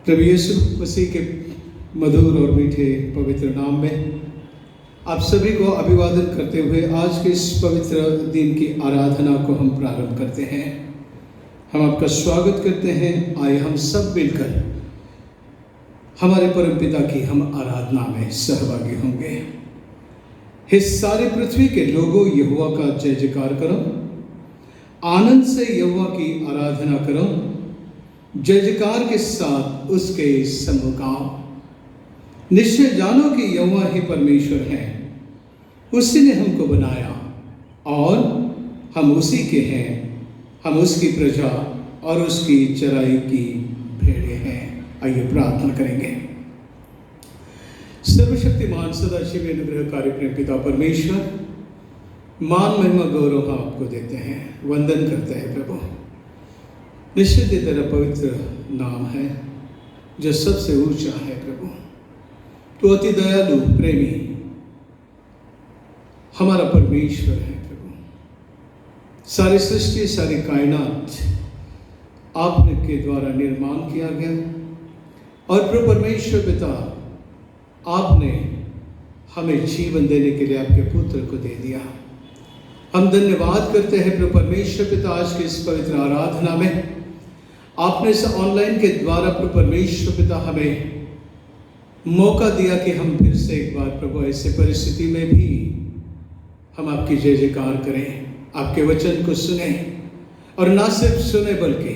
प्रभु यीशु मसीह के मधुर और मीठे पवित्र नाम में आप सभी को अभिवादन करते हुए आज के इस पवित्र दिन की आराधना को हम प्रारंभ करते हैं। हम आपका स्वागत करते हैं। आइए हम सब मिलकर हमारे परमपिता की हम आराधना में सहभागी होंगे। हे सारी पृथ्वी के लोगों, यहोवा का जय जयकार करो, आनंद से यहोवा की आराधना करो, जय जयकार के साथ उसके सम्मुख आओ। निश्चय जानो कि यहोवा ही परमेश्वर है, उसी ने हमको बनाया और हम उसी के हैं। हम उसकी प्रजा और उसकी चराई की भेड़ें हैं। आइए प्रार्थना करेंगे। सर्वशक्तिमान सदाशिव अनुग्रहकारी प्रेम पिता परमेश्वर, मान महिमा गौरव आपको देते हैं, वंदन करते हैं प्रभु। निश्चित ही तेरा पवित्र नाम है जो सबसे ऊंचा है प्रभु। तो अति दयालु प्रेमी हमारा परमेश्वर है प्रभु। सारी सृष्टि, सारी कायनात आपने के द्वारा निर्माण किया गया और प्रभु परमेश्वर पिता, आपने हमें जीवन देने के लिए आपके पुत्र को दे दिया। हम धन्यवाद करते हैं प्रभु परमेश्वर पिता, आज के इस पवित्र आराधना में आपने इस ऑनलाइन के द्वारा प्रभु परमेश्वर पिता हमें मौका दिया कि हम फिर से एक बार प्रभु ऐसे परिस्थिति में भी हम आपकी जय जयकार करें, आपके वचन को सुने और ना सिर्फ सुने बल्कि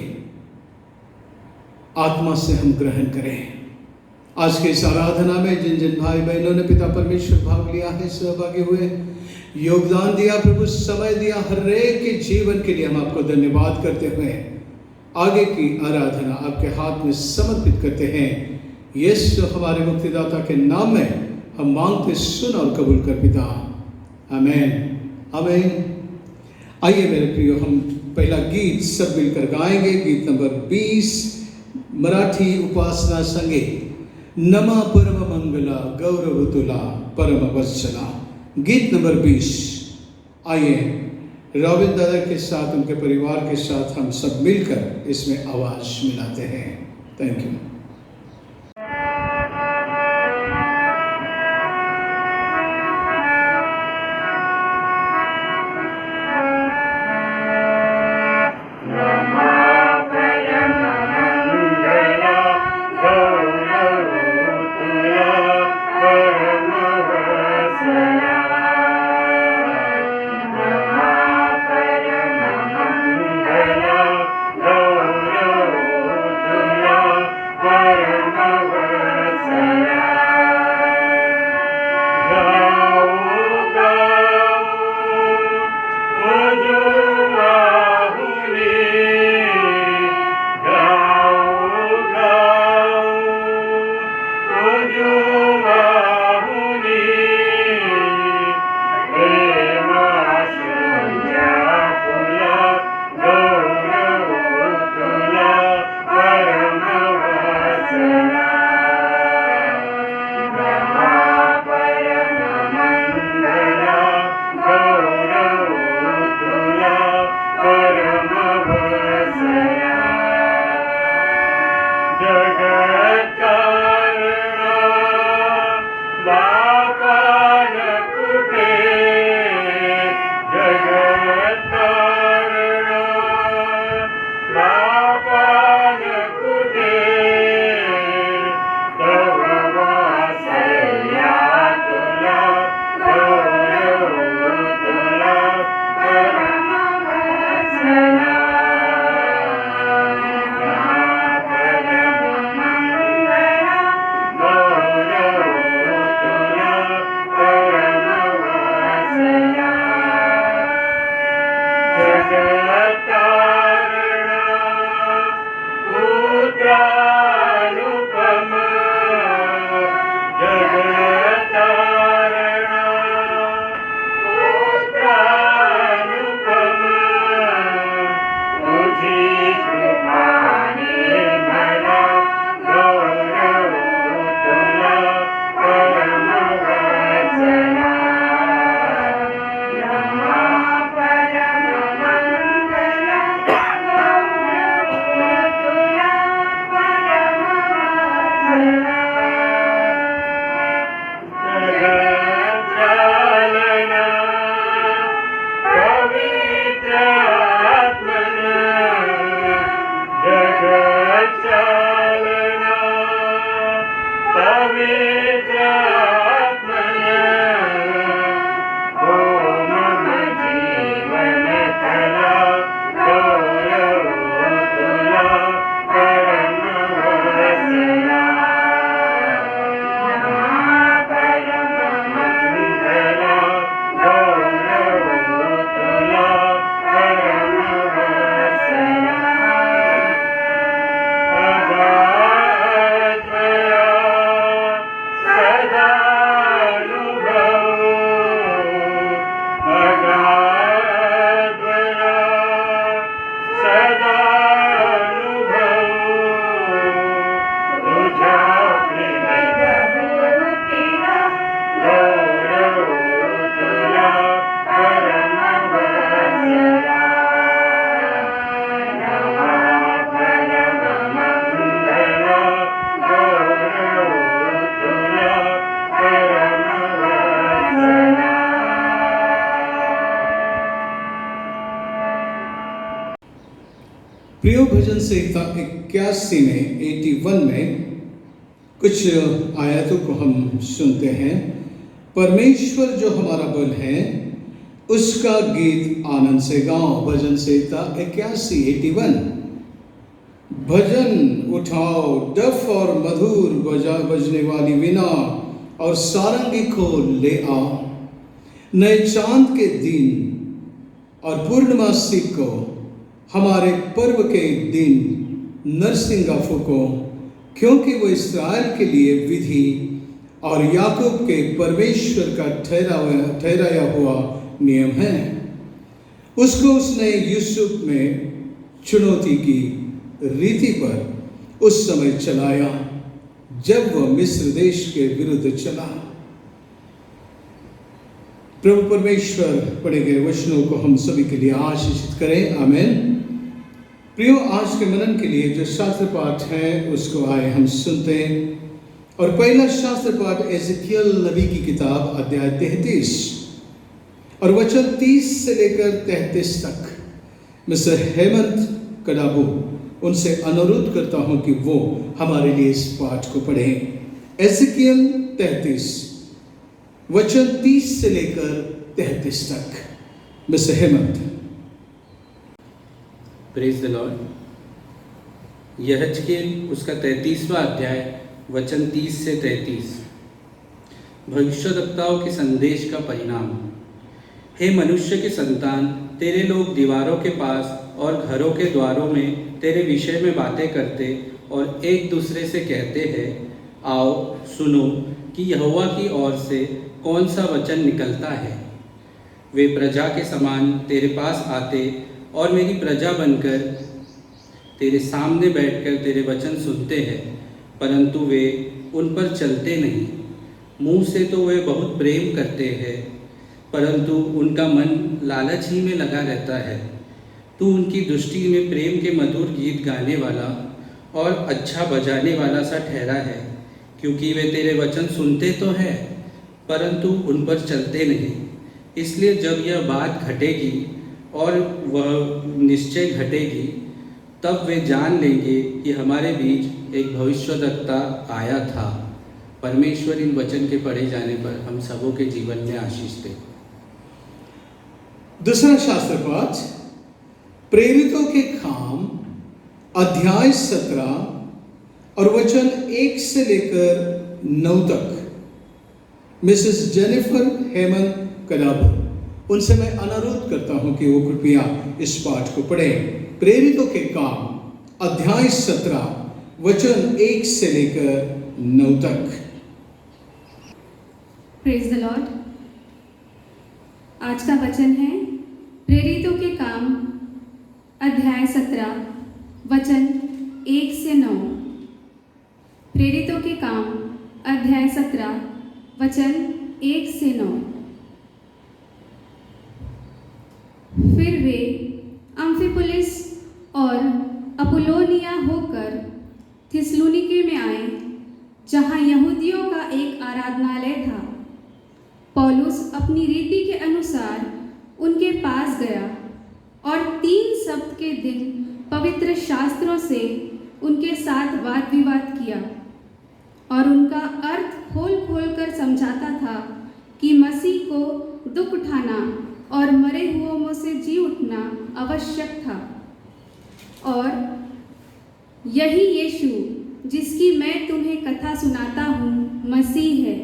आत्मा से हम ग्रहण करें। आज के इस आराधना में जिन जिन भाई बहनों ने पिता परमेश्वर भाग लिया है, सहभागी हुए, योगदान दिया प्रभु, समय दिया, हर एक के जीवन के लिए हम आपको धन्यवाद करते हुए आगे की आराधना आपके हाथ में समर्पित करते हैं। यीशु हमारे मुक्तिदाता के नाम में हम मांगते, सुन और कबूल कर पिता, आमेन आमेन। आइए मेरे प्रियो, हम पहला गीत सब मिलकर गाएंगे। गीत नंबर 20, मराठी उपासना संगीत, नमा परम मंगला गौरव तुला परम वत्सला। गीत नंबर 20। आइए रॉबिन दादा के साथ, उनके परिवार के साथ हम सब मिलकर इसमें आवाज मिलाते हैं। Thank you. Bye. प्रिय भजन संहिता 81 में 81 में कुछ आयतों को हम सुनते हैं। परमेश्वर जो हमारा बल है उसका गीत आनंद से गाओ। भजन संहिता 81 भजन उठाओ, डफ और मधुर बजने वाली वीणा और सारंगी को ले आओ। नए चांद के दिन और पूर्णमासी को, हमारे पर्व के दिन नरसिंगा फूको, क्योंकि वो इस्राएल के लिए विधि और याकूब के परमेश्वर का ठहराया हुआ नियम है। उसको उसने यूसुफ में चुनौती की रीति पर उस समय चलाया जब वह मिस्र देश के विरुद्ध चला। प्रभु परमेश्वर पढ़े गए वचनों को हम सभी के लिए आशीषित करें, आमीन। प्रियो, आज के मनन के लिए जो शास्त्र पाठ है उसको आए हम सुनते हैं। और पहला शास्त्र पाठ एजेकियल नबी की किताब अध्याय 33 और वचन 30 से लेकर 33 तक। मिस्टर हेमंत कडाबू, उनसे अनुरोध करता हूं कि वो हमारे लिए इस पाठ को पढ़ें। एजेकियल 33 वचन 30 से लेकर 33 तक। Mister Hemant. Praise the lord. यहेजकेल उसका 33वां अध्याय वचन 30 से 33। भविष्यद्वक्ताओं के संदेश का परिणाम। हे मनुष्य के संतान, तेरे लोग दीवारों के पास और घरों के द्वारों में तेरे विषय में बातें करते और एक दूसरे से कहते हैं, आओ सुनो कि यहोवा की ओर से कौन सा वचन निकलता है। वे प्रजा के समान तेरे पास आते और मेरी प्रजा बनकर तेरे सामने बैठकर तेरे वचन सुनते हैं, परंतु वे उन पर चलते नहीं। मुंह से तो वे बहुत प्रेम करते हैं, परंतु उनका मन लालच ही में लगा रहता है। तू उनकी दृष्टि में प्रेम के मधुर गीत गाने वाला और अच्छा बजाने वाला सा ठहरा है, क्योंकि वे तेरे वचन सुनते तो है परंतु उन पर चलते नहीं। इसलिए जब यह बात घटेगी और वह निश्चय घटेगी, तब वे जान लेंगे कि हमारे बीच एक भविष्यद्वक्ता आया था। परमेश्वर इन वचन के पढ़े जाने पर हम सबों के जीवन में आशीष दे। दूसरा शास्त्र पाठ प्रेरितों के काम अध्याय 17 और वचन 1 से लेकर 9 तक। मिसेस जेनिफर हेमंत कडाबू, उनसे मैं अनुरोध करता हूं कि वो कृपया इस पाठ को पढ़ें। प्रेरितों के काम अध्याय 17 वचन 1 से लेकर 9 तक। Praise the Lord. आज का वचन है प्रेरितों के काम अध्याय 17 वचन 1 से 9। प्रेरितों के काम अध्याय 17 वचन 1 से 9। फिर वे अम्फिपुलिस और अपुल्लोनिया होकर थिस्सलुनीके में आए, जहाँ यहूदियों का एक आराधनालय था। पौलुस अपनी रीति के अनुसार उनके पास गया और 3 सप्ताह के दिन पवित्र शास्त्रों से उनके साथ वाद विवाद किया और उनका अर्थ खोल खोल कर समझाता था कि मसीह को दुख उठाना और मरे हुओं से जी उठना आवश्यक था, और यही यीशु जिसकी मैं तुम्हें कथा सुनाता हूँ मसीह है।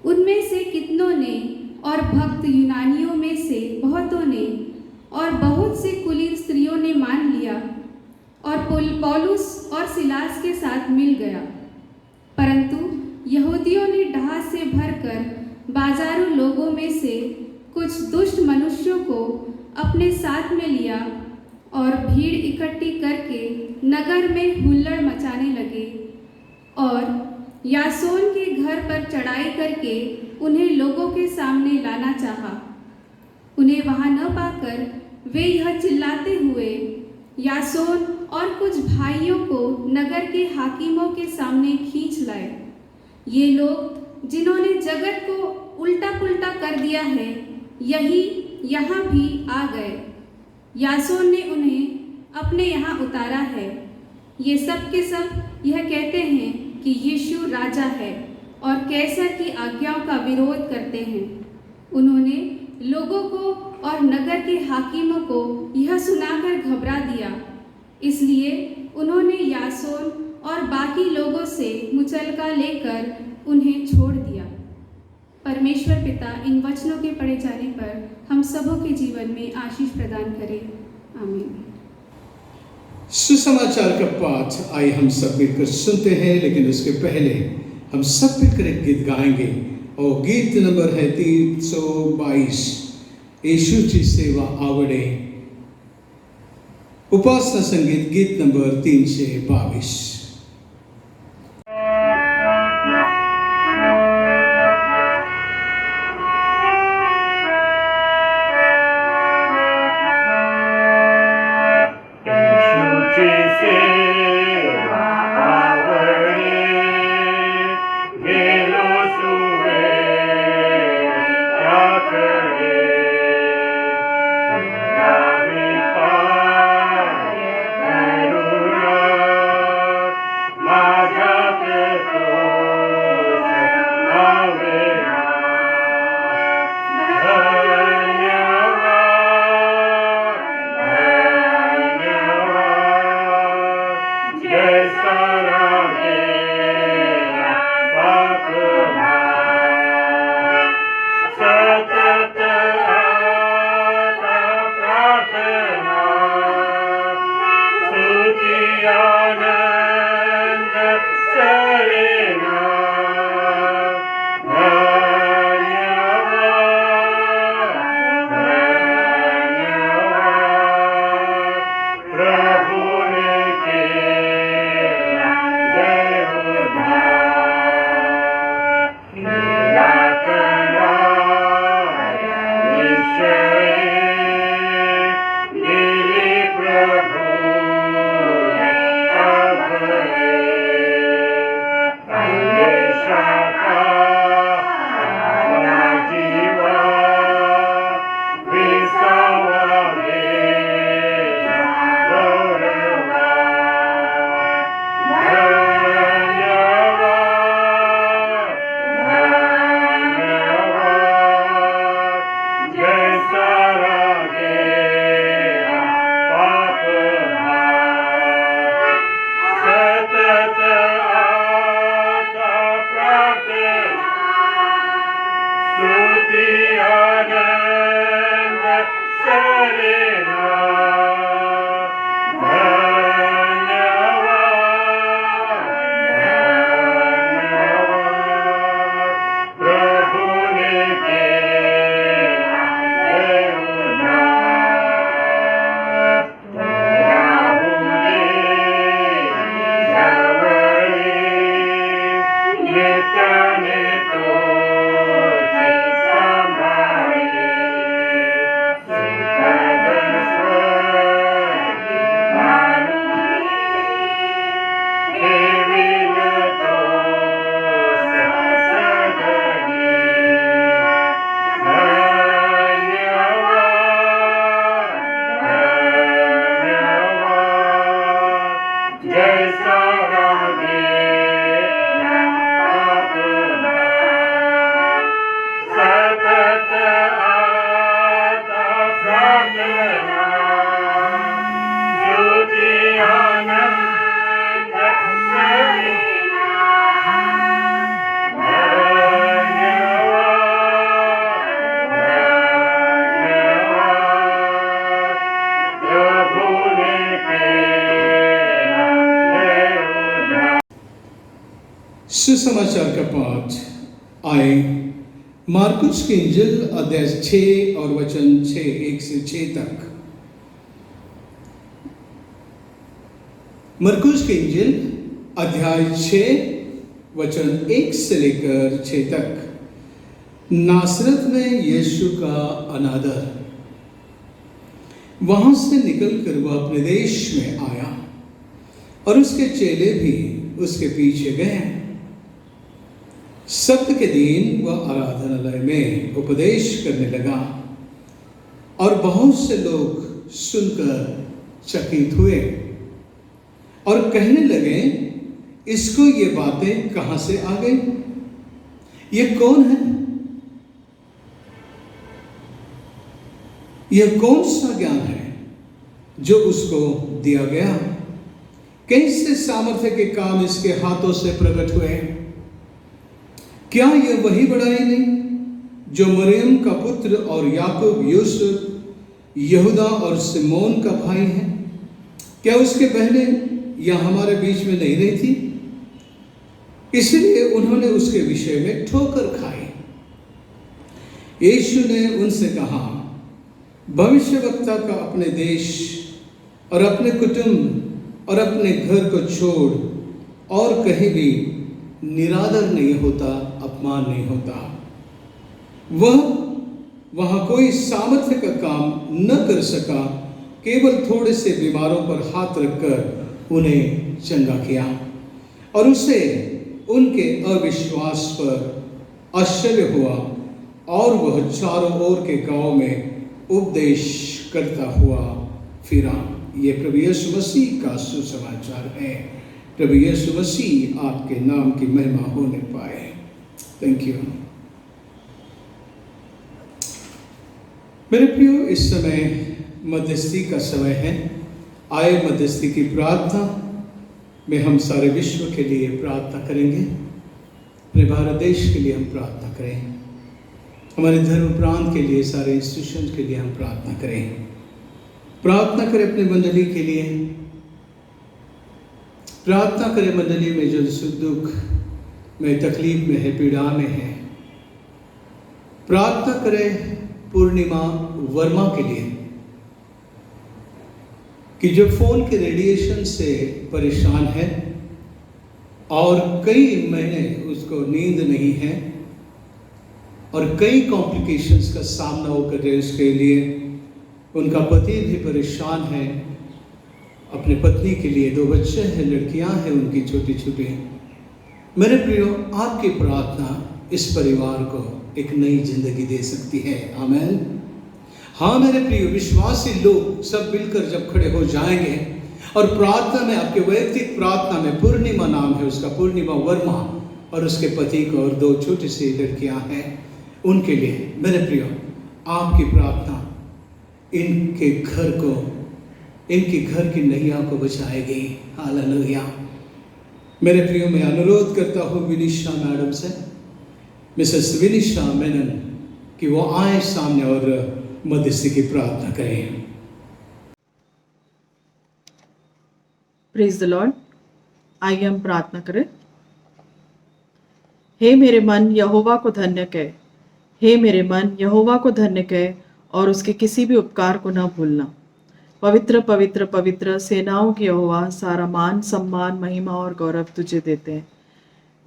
उनमें से कितनों ने और भक्त यूनानियों में से बहुतों ने और बहुत से कुलीन स्त्रियों ने मान लिया और पौलुस और सिलास के साथ मिल गया। परंतु यहूदियों ने डहा से भरकर बाजारू लोगों में से कुछ दुष्ट मनुष्यों को अपने साथ में लिया और भीड़ इकट्ठी करके नगर में हुल्लड़ मचाने लगे और यासोन के घर पर चढ़ाई करके उन्हें लोगों के सामने लाना चाहा। उन्हें वहां न पाकर वे यह चिल्लाते हुए यासोन और कुछ भाइयों को नगर के हाकिमों के सामने खींच लाए। ये लोग जिन्होंने जगत को उल्टा पुल्टा कर दिया है, यही यहाँ भी आ गए। यासोन ने उन्हें अपने यहाँ उतारा है। ये सब के सब यह कहते हैं कि यीशु राजा है और कैसर की आज्ञाओं का विरोध करते हैं। उन्होंने लोगों को और नगर के हाकिमों को यह सुनाकर घबरा दिया, इसलिए उन्होंने यासोन और बाकी लोगों से मुचलका लेकर उन्हें छोड़ दिया। परमेश्वर पिता इन वचनों के पढ़े जाने पर हम सबों के जीवन में आशीष प्रदान करे। आमीन। सुसमाचार का पाठ आइए हम सब मिलकर सुनते हैं, लेकिन उसके पहले हम सब मिलकर एक गीत गाएंगे और गीत नंबर है 322, यीशुची सेवा आवडे। उपासना संगीत गीत नंबर 322। सुसमाचार का पाठ आए मार्कुस की इंजिल अध्याय 6 और वचन 1 से 6 तक। मरकुस की इंजिल अध्याय 6 वचन 1 से लेकर 6 तक। नासरत में यीशु का अनादर। वहां से निकलकर वह अपने देश में आया और उसके चेले भी उसके पीछे गए। सब्त के दिन वह आराधनालय में उपदेश करने लगा और बहुत से लोग सुनकर चकित हुए और कहने लगे, इसको ये बातें कहां से आ गई? ये कौन है? यह कौन सा ज्ञान है जो उसको दिया गया? कैसे सामर्थ्य के काम इसके हाथों से प्रकट हुए? क्या यह वही बड़ाई नहीं जो मरियम का पुत्र और याकूब, यूसुफ, यहूदा और सिमोन का भाई है? क्या उसके बहनें यह हमारे बीच में नहीं रही थी? इसलिए उन्होंने उसके विषय में ठोकर खाई। यीशु ने उनसे कहा, भविष्यवक्ता का अपने देश और अपने कुटुंब और अपने घर को छोड़ और कहीं भी निरादर नहीं होता, अपमान नहीं होता। वह वहां कोई सामर्थ्य का काम न कर सका, केवल थोड़े से बीमारों पर हाथ रखकर उन्हें चंगा किया और उसे उनके अविश्वास पर आश्चर्य हुआ और वह चारों ओर के गांव में उपदेश करता हुआ फिरा। ये प्रभु यीशु मसीह का सुसमाचार है। प्रभु यीशु मसीह आपके नाम की महिमा होने पाए। Thank you. मेरे प्रियो, इस समय मध्यस्थी का समय है। आए मध्यस्थी की प्रार्थना में हम सारे विश्व के लिए प्रार्थना करेंगे। अपने भारत देश के लिए हम प्रार्थना करें, हमारे धर्म प्रांत के लिए, सारे इंस्टीट्यूशन के लिए हम प्रार्थना करें। प्रार्थना करें अपनी मंडली के लिए, प्रार्थना करें मंडली में जो सुख दुख में, तकलीफ में है, पीड़ा में है। प्रार्थना करें पूर्णिमा वर्मा के लिए कि जो फोन के रेडिएशन से परेशान है और कई महीने उसको नींद नहीं है और कई कॉम्प्लिकेशंस का सामना वो कर रहे हैं। उसके लिए उनका पति भी परेशान है, अपने पत्नी के लिए 2 बच्चे हैं, लड़कियां हैं उनकी छोटी छोटी। मेरे प्रियो, आपकी प्रार्थना इस परिवार को एक नई जिंदगी दे सकती है। आमीन। हाँ मेरे प्रियो, विश्वासी लोग सब मिलकर जब खड़े हो जाएंगे और प्रार्थना में, आपके वैयक्तिक प्रार्थना में, पूर्णिमा नाम है उसका, पूर्णिमा वर्मा, और उसके पति को और 2 छोटी सी लड़कियां हैं उनके लिए, मेरे प्रियो, आपकी प्रार्थना इनके घर को, इनके घर की नैया को बचाएगी। हालेलुया। मेरे प्रियो, मैं अनुरोध करता हूँ विनिशा मैडम से, मिसेस विनिशा मेनन, कि वो आए सामने और मध्यस्थी की प्रार्थना करें। Praise the Lord. आइए हम प्रार्थना करें। हे मेरे मन, यहोवा को धन्य कह। हे मेरे मन, यहोवा को धन्य कह और उसके किसी भी उपकार को न भूलना। पवित्र पवित्र पवित्र सेनाओं की यहोवा, सारा मान, सम्मान, महिमा और गौरव तुझे देते हैं।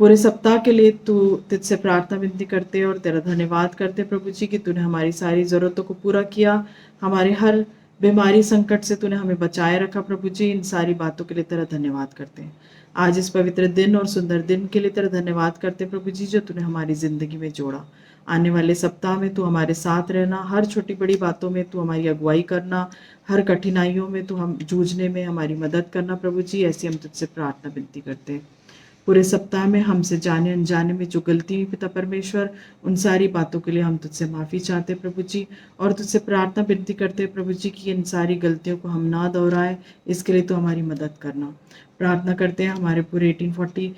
पूरे सप्ताह के लिए तुझसे प्रार्थना विनती करते और तेरा धन्यवाद करते प्रभु जी कि तूने हमारी सारी ज़रूरतों को पूरा किया, हमारे हर बीमारी संकट से तूने हमें बचाए रखा प्रभु जी। इन सारी बातों के लिए तेरा धन्यवाद करते हैं। आज इस पवित्र दिन और सुंदर दिन के लिए तेरा धन्यवाद करते प्रभु जी, जो तूने हमारी ज़िंदगी में जोड़ा। आने वाले सप्ताह में तू हमारे साथ रहना, हर छोटी बड़ी बातों में तू हमारी अगुवाई करना, हर कठिनाइयों में तू हम जूझने में हमारी मदद करना प्रभु जी। ऐसी हम तुझसे प्रार्थना विनती करते हैं। पूरे सप्ताह में हमसे जाने अनजाने में जो गलती हुई पिता परमेश्वर, उन सारी बातों के लिए हम तुझसे माफ़ी चाहते प्रभु जी और तुझसे प्रार्थना विनती करते प्रभु जी कि इन सारी गलतियों को हम ना दोहराएं। इसके लिए तो हमारी मदद करना। प्रार्थना करते हैं हमारे पूरे 1840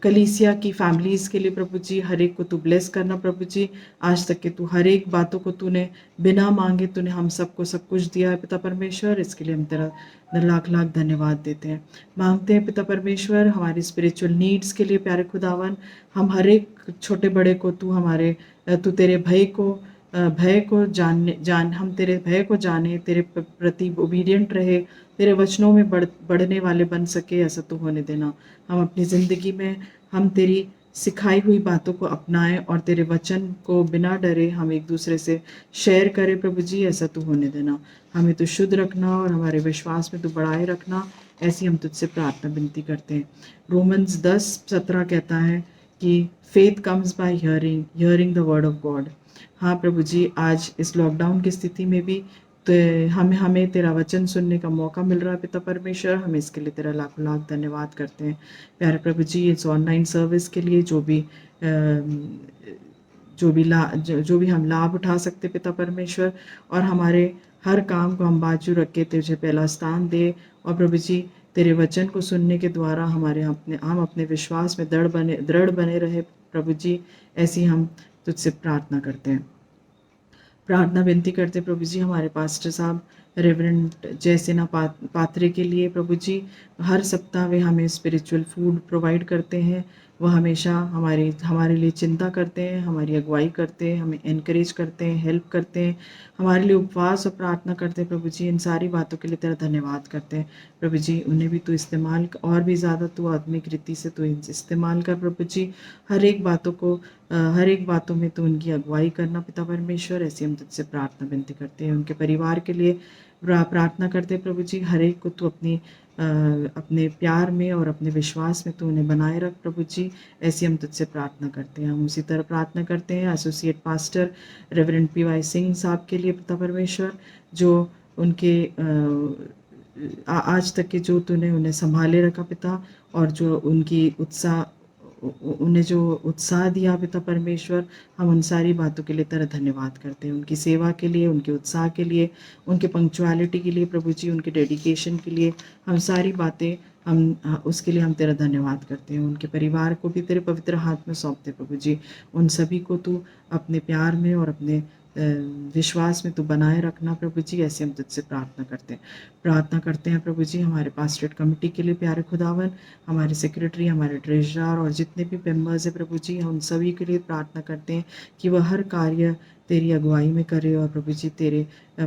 कलीसिया की फैमिलीज़ के लिए प्रभु जी, हर एक को तू ब्लेस करना प्रभु जी। आज तक के तू हर एक बातों को तूने बिना मांगे तूने हम सबको सब कुछ दिया है पिता परमेश्वर। इसके लिए हम तेरा लाख लाख धन्यवाद देते हैं। मांगते हैं पिता परमेश्वर हमारी स्पिरिचुअल नीड्स के लिए प्यारे खुदावन, हम हर एक छोटे बड़े को तू तेरे भय को हम तेरे भय को जाने, तेरे प्रति ओबीडियंट रहे, तेरे वचनों में बढ़ने वाले बन सके, ऐसा तो होने देना। हम अपनी ज़िंदगी में हम तेरी सिखाई हुई बातों को अपनाएं और तेरे वचन को बिना डरे हम एक दूसरे से शेयर करें प्रभु जी, ऐसा तो होने देना। हमें तो शुद्ध रखना और हमारे विश्वास में तो बढ़ाए रखना, ऐसी हम तुझसे प्रार्थना विनती करते हैं। रोमन्स 10:17 कहता है कि faith comes by hearing the word of God. हाँ प्रभु जी, आज इस लॉकडाउन की स्थिति में भी तो हमें तेरा वचन सुनने का मौका मिल रहा है पिता परमेश्वर, हम इसके लिए तेरा लाखों लाख धन्यवाद करते हैं। प्यारे प्रभु जी, इस ऑनलाइन सर्विस के लिए जो भी हम लाभ उठा सकते पिता परमेश्वर, और हमारे हर काम को हम बाजू रख के तुझे पहला स्थान दे। और प्रभु जी, तेरे वचन को सुनने के द्वारा हम अपने विश्वास में दृढ़ बने रहे प्रभु जी, ऐसी हम तुझसे प्रार्थना करते हैं। प्रार्थना विनती करते प्रभु जी हमारे पास्टर साहब रेवरेंड जयसेना पात्रे के लिए प्रभु जी, हर सप्ताह वे हमें स्पिरिचुअल फूड प्रोवाइड करते हैं। वह हमेशा हमारे लिए चिंता करते हैं, हमारी अगुवाई करते हैं, हमें एनकरेज करते हैं, हेल्प करते हैं, हमारे लिए उपवास और प्रार्थना करते हैं प्रभु जी। इन सारी बातों के लिए तेरा धन्यवाद करते हैं प्रभु जी। उन्हें भी तू इस्तेमाल और भी ज़्यादा तू आत्मिक रीति से तू इस्तेमाल कर प्रभु जी। हर एक बातों में तू उनकी अगुवाई करना पिता परमेश्वर, ऐसे हम तुझसे प्रार्थना विनती करते हैं। उनके परिवार के लिए प्रार्थना करते हैं प्रभु जी। हर एक को तू अपने प्यार में और अपने विश्वास में तू उन्हें बनाए रख प्रभु जी, ऐसी हम तुझसे प्रार्थना करते हैं। हम उसी तरह प्रार्थना करते हैं associate pastor reverend PY Singh साहब के लिए पिता परमेश्वर, जो उनके आज तक के जो तूने उन्हें संभाले रखा पिता, और जो उन्हें जो उत्साह दिया पिता परमेश्वर, हम उन सारी बातों के लिए तेरा धन्यवाद करते हैं। उनकी सेवा के लिए, उनके उत्साह के लिए, उनके पंक्चुअलिटी के लिए प्रभु जी, उनके डेडिकेशन के लिए, हम सारी बातें उसके लिए हम तेरा धन्यवाद करते हैं। उनके परिवार को भी तेरे पवित्र हाथ में सौंपते प्रभु जी। उन सभी को तू अपने प्यार में और अपने विश्वास में तू बनाए रखना प्रभु जी, ऐसे हम तुझसे प्रार्थना करते हैं प्रभु जी। हमारे पास्टरेट कमेटी के लिए प्यारे खुदावन, हमारे सेक्रेटरी, हमारे ट्रेजरर और जितने भी मेंबर्स हैं प्रभु जी, हम सभी के लिए प्रार्थना करते हैं कि वह हर कार्य तेरी अगुवाई में करे, और प्रभु जी तेरे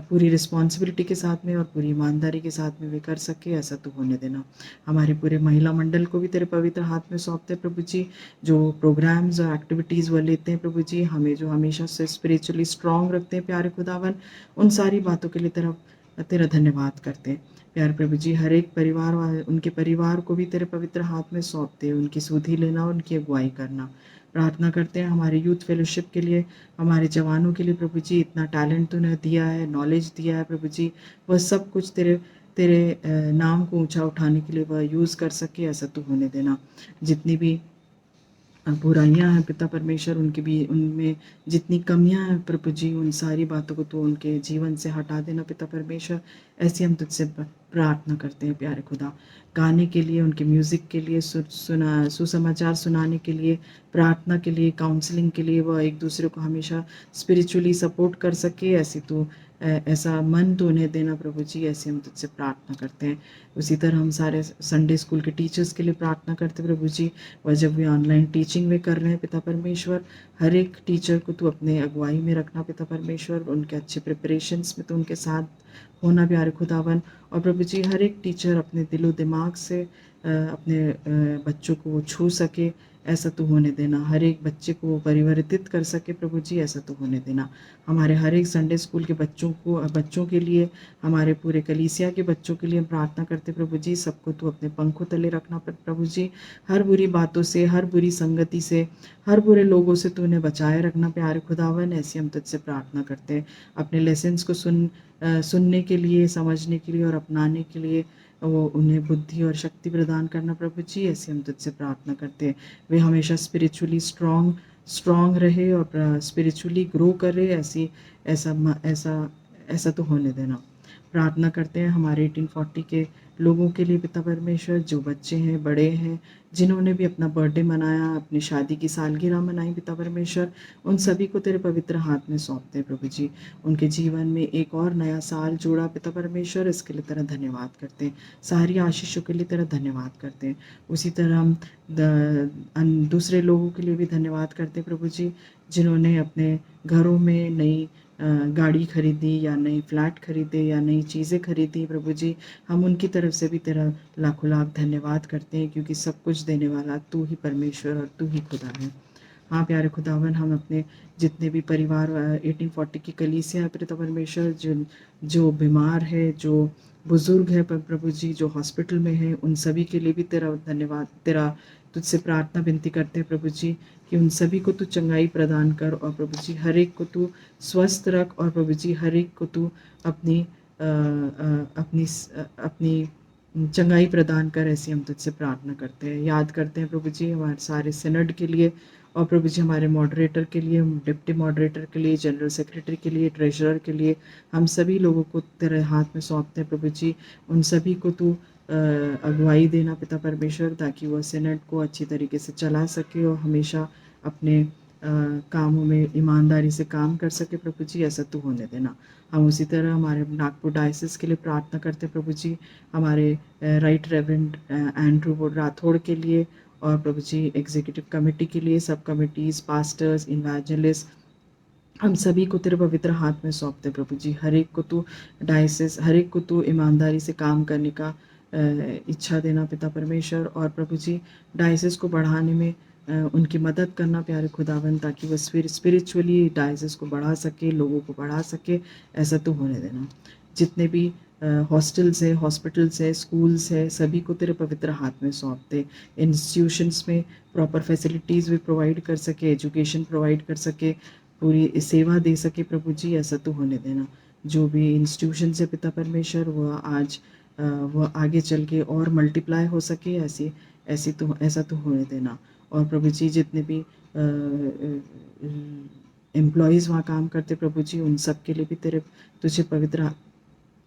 पूरी रिस्पॉन्सिबिलिटी के साथ में और पूरी ईमानदारी के साथ में वे कर सके, ऐसा तू होने देना। हमारे पूरे महिला मंडल को भी तेरे पवित्र हाथ में सौंपते प्रभु जी। जो प्रोग्राम्स और एक्टिविटीज़ वो लेते हैं प्रभु जी, हमें जो हमेशा से स्पिरिचुअली स्ट्रांग रखते हैं प्यारे खुदावन, उन सारी बातों के लिए तेरा धन्यवाद करते हैं प्यारे प्रभु जी। हर एक परिवार उनके परिवार को भी तेरे पवित्र हाथ में सौंपते हैं, उनकी सुधि लेना, उनकी अगुवाई करना। प्रार्थना करते हैं हमारे यूथ फेलोशिप के लिए, हमारे जवानों के लिए प्रभु जी। इतना टैलेंट तूने दिया है, नॉलेज दिया है प्रभु जी, वह सब कुछ तेरे नाम को ऊंचा उठाने के लिए वह यूज़ कर सके, ऐसा तू होने देना। जितनी भी बुराइयां हैं पिता परमेश्वर, उनमें जितनी कमियां हैं प्रभु जी, उन सारी बातों को तो उनके जीवन से हटा देना पिता परमेश्वर, ऐसे हम तुझसे प्रार्थना करते हैं प्यारे खुदा। गाने के लिए, उनके म्यूज़िक के लिए, सुसमाचार सुनाने के लिए, प्रार्थना के लिए, काउंसलिंग के लिए, वह एक दूसरे को हमेशा स्पिरिचुअली सपोर्ट कर सके, ऐसा मन तो उन्हें देना प्रभु जी, ऐसे हम तुझसे प्रार्थना करते हैं। उसी तरह हम सारे संडे स्कूल के टीचर्स के लिए प्रार्थना करते हैं प्रभु जी। वह जब वे ऑनलाइन टीचिंग में कर रहे हैं पिता परमेश्वर, हर एक टीचर को तू अपने अगुवाई में रखना पिता परमेश्वर, उनके अच्छे प्रिपरेशंस में तो उनके साथ होना प्यारे खुदावन। और प्रभु जी, हर एक टीचर अपने दिलो दिमाग से अपने बच्चों को छू सके, ऐसा तो होने देना। हर एक बच्चे को परिवर्तित कर सके प्रभु जी, ऐसा तो होने देना। हमारे हर एक संडे स्कूल के बच्चों के लिए, हमारे पूरे कलीसिया के बच्चों के लिए हम प्रार्थना करते प्रभु जी। सबको तू अपने पंखों तले रखना प्रभु जी। हर बुरी बातों से, हर बुरी संगति से, हर बुरे लोगों से तू उन्हें बचाए रखना प्यारे खुदावन, ऐसे हम तुझसे प्रार्थना करते हैं। अपने लेसन्स को सुनने के लिए, समझने के लिए और अपनाने के लिए वो उन्हें बुद्धि और शक्ति प्रदान करना प्रभु जी, ऐसे हम तुझसे प्रार्थना करते हैं। वे हमेशा स्पिरिचुअली स्ट्रॉन्ग रहे और स्पिरिचुअली ग्रो करे, ऐसा तो होने देना। प्रार्थना करते हैं हमारे 1840 के लोगों के लिए पिता परमेश्वर, जो बच्चे हैं, बड़े हैं, जिन्होंने भी अपना बर्थडे मनाया, अपनी शादी की सालगिरह मनाई पिता परमेश्वर, उन सभी को तेरे पवित्र हाथ में सौंपते हैं प्रभु जी। उनके जीवन में एक और नया साल जोड़ा पिता परमेश्वर, इसके लिए तेरा धन्यवाद करते हैं। सारी आशीषों के लिए तेरा धन्यवाद करते हैं। उसी तरह हम दूसरे लोगों के लिए भी धन्यवाद करते हैं प्रभु जी, जिन्होंने अपने घरों में नई गाड़ी खरीदी या नई फ्लैट खरीदे या नई चीज़ें खरीदी प्रभु जी, हम उनकी तरफ से भी तेरा लाखों लाख धन्यवाद करते हैं, क्योंकि सब कुछ देने वाला तू ही परमेश्वर और तू ही खुदा है। हाँ प्यारे खुदावन, हम अपने जितने भी परिवार 1840 की कलीसिया पिता परमेश्वर, जो बीमार है, जो बुज़ुर्ग है प्रभु जी, जो हॉस्पिटल में है, उन सभी के लिए भी तेरा धन्यवाद, तुझसे प्रार्थना विनती करते हैं प्रभु जी कि उन सभी को तू चंगाई प्रदान कर, और प्रभु जी हर एक को तू स्वस्थ रख, और प्रभु जी हर एक को तू अपनी अपनी चंगाई प्रदान कर, ऐसी हम तुझसे प्रार्थना करते हैं। याद करते हैं प्रभु जी हमारे सारे सिनड के लिए, और प्रभु जी हमारे मॉडरेटर के लिए, डिप्टी मॉडरेटर के लिए, जनरल सेक्रेटरी के लिए, ट्रेजरर के लिए, हम सभी लोगों को तेरे हाथ में सौंपते हैं प्रभु जी। उन सभी को तू अगुवाई देना पिता परमेश्वर, ताकि वह सिनड को अच्छी तरीके से चला सके और हमेशा अपने कामों में ईमानदारी से काम कर सके प्रभु जी, ऐसा तू होने देना। हम उसी तरह हमारे नागपुर डायसिस के लिए प्रार्थना करते प्रभु जी, हमारे राइट रेवरेंड एंड्रू राठौड़ के लिए, और प्रभु जी एग्जीक्यूटिव कमेटी के लिए, सब कमिटीज़, पास्टर्स, इवेंजलिस्ट, हम सभी को तेरे पवित्र हाथ में सौंपते प्रभु जी। हर एक को तू डायसिस, हर एक को तू ईमानदारी से काम करने का इच्छा देना पिता परमेश्वर, और प्रभु जी डायसिस को बढ़ाने में उनकी मदद करना प्यारे खुदावन, ताकि वह स्पिरिचुअली डायसिस को बढ़ा सके, लोगों को बढ़ा सके, ऐसा तो होने देना। जितने भी हॉस्टल्स है, हॉस्पिटल्स है, स्कूल्स है, सभी को तेरे पवित्र हाथ में सौंपते। इंस्टीट्यूशंस में प्रॉपर फैसिलिटीज़ भी प्रोवाइड कर सके, एजुकेशन प्रोवाइड कर सके, पूरी सेवा दे सके प्रभु जी, ऐसा तो होने देना। जो भी इंस्टीट्यूशन है पिता परमेश्वर, वह आगे चल के और मल्टीप्लाई हो सके, ऐसा तो होने देना। और प्रभु जी जितने भी एम्प्लॉयज़ वहाँ काम करते प्रभु जी, उन सब के लिए भी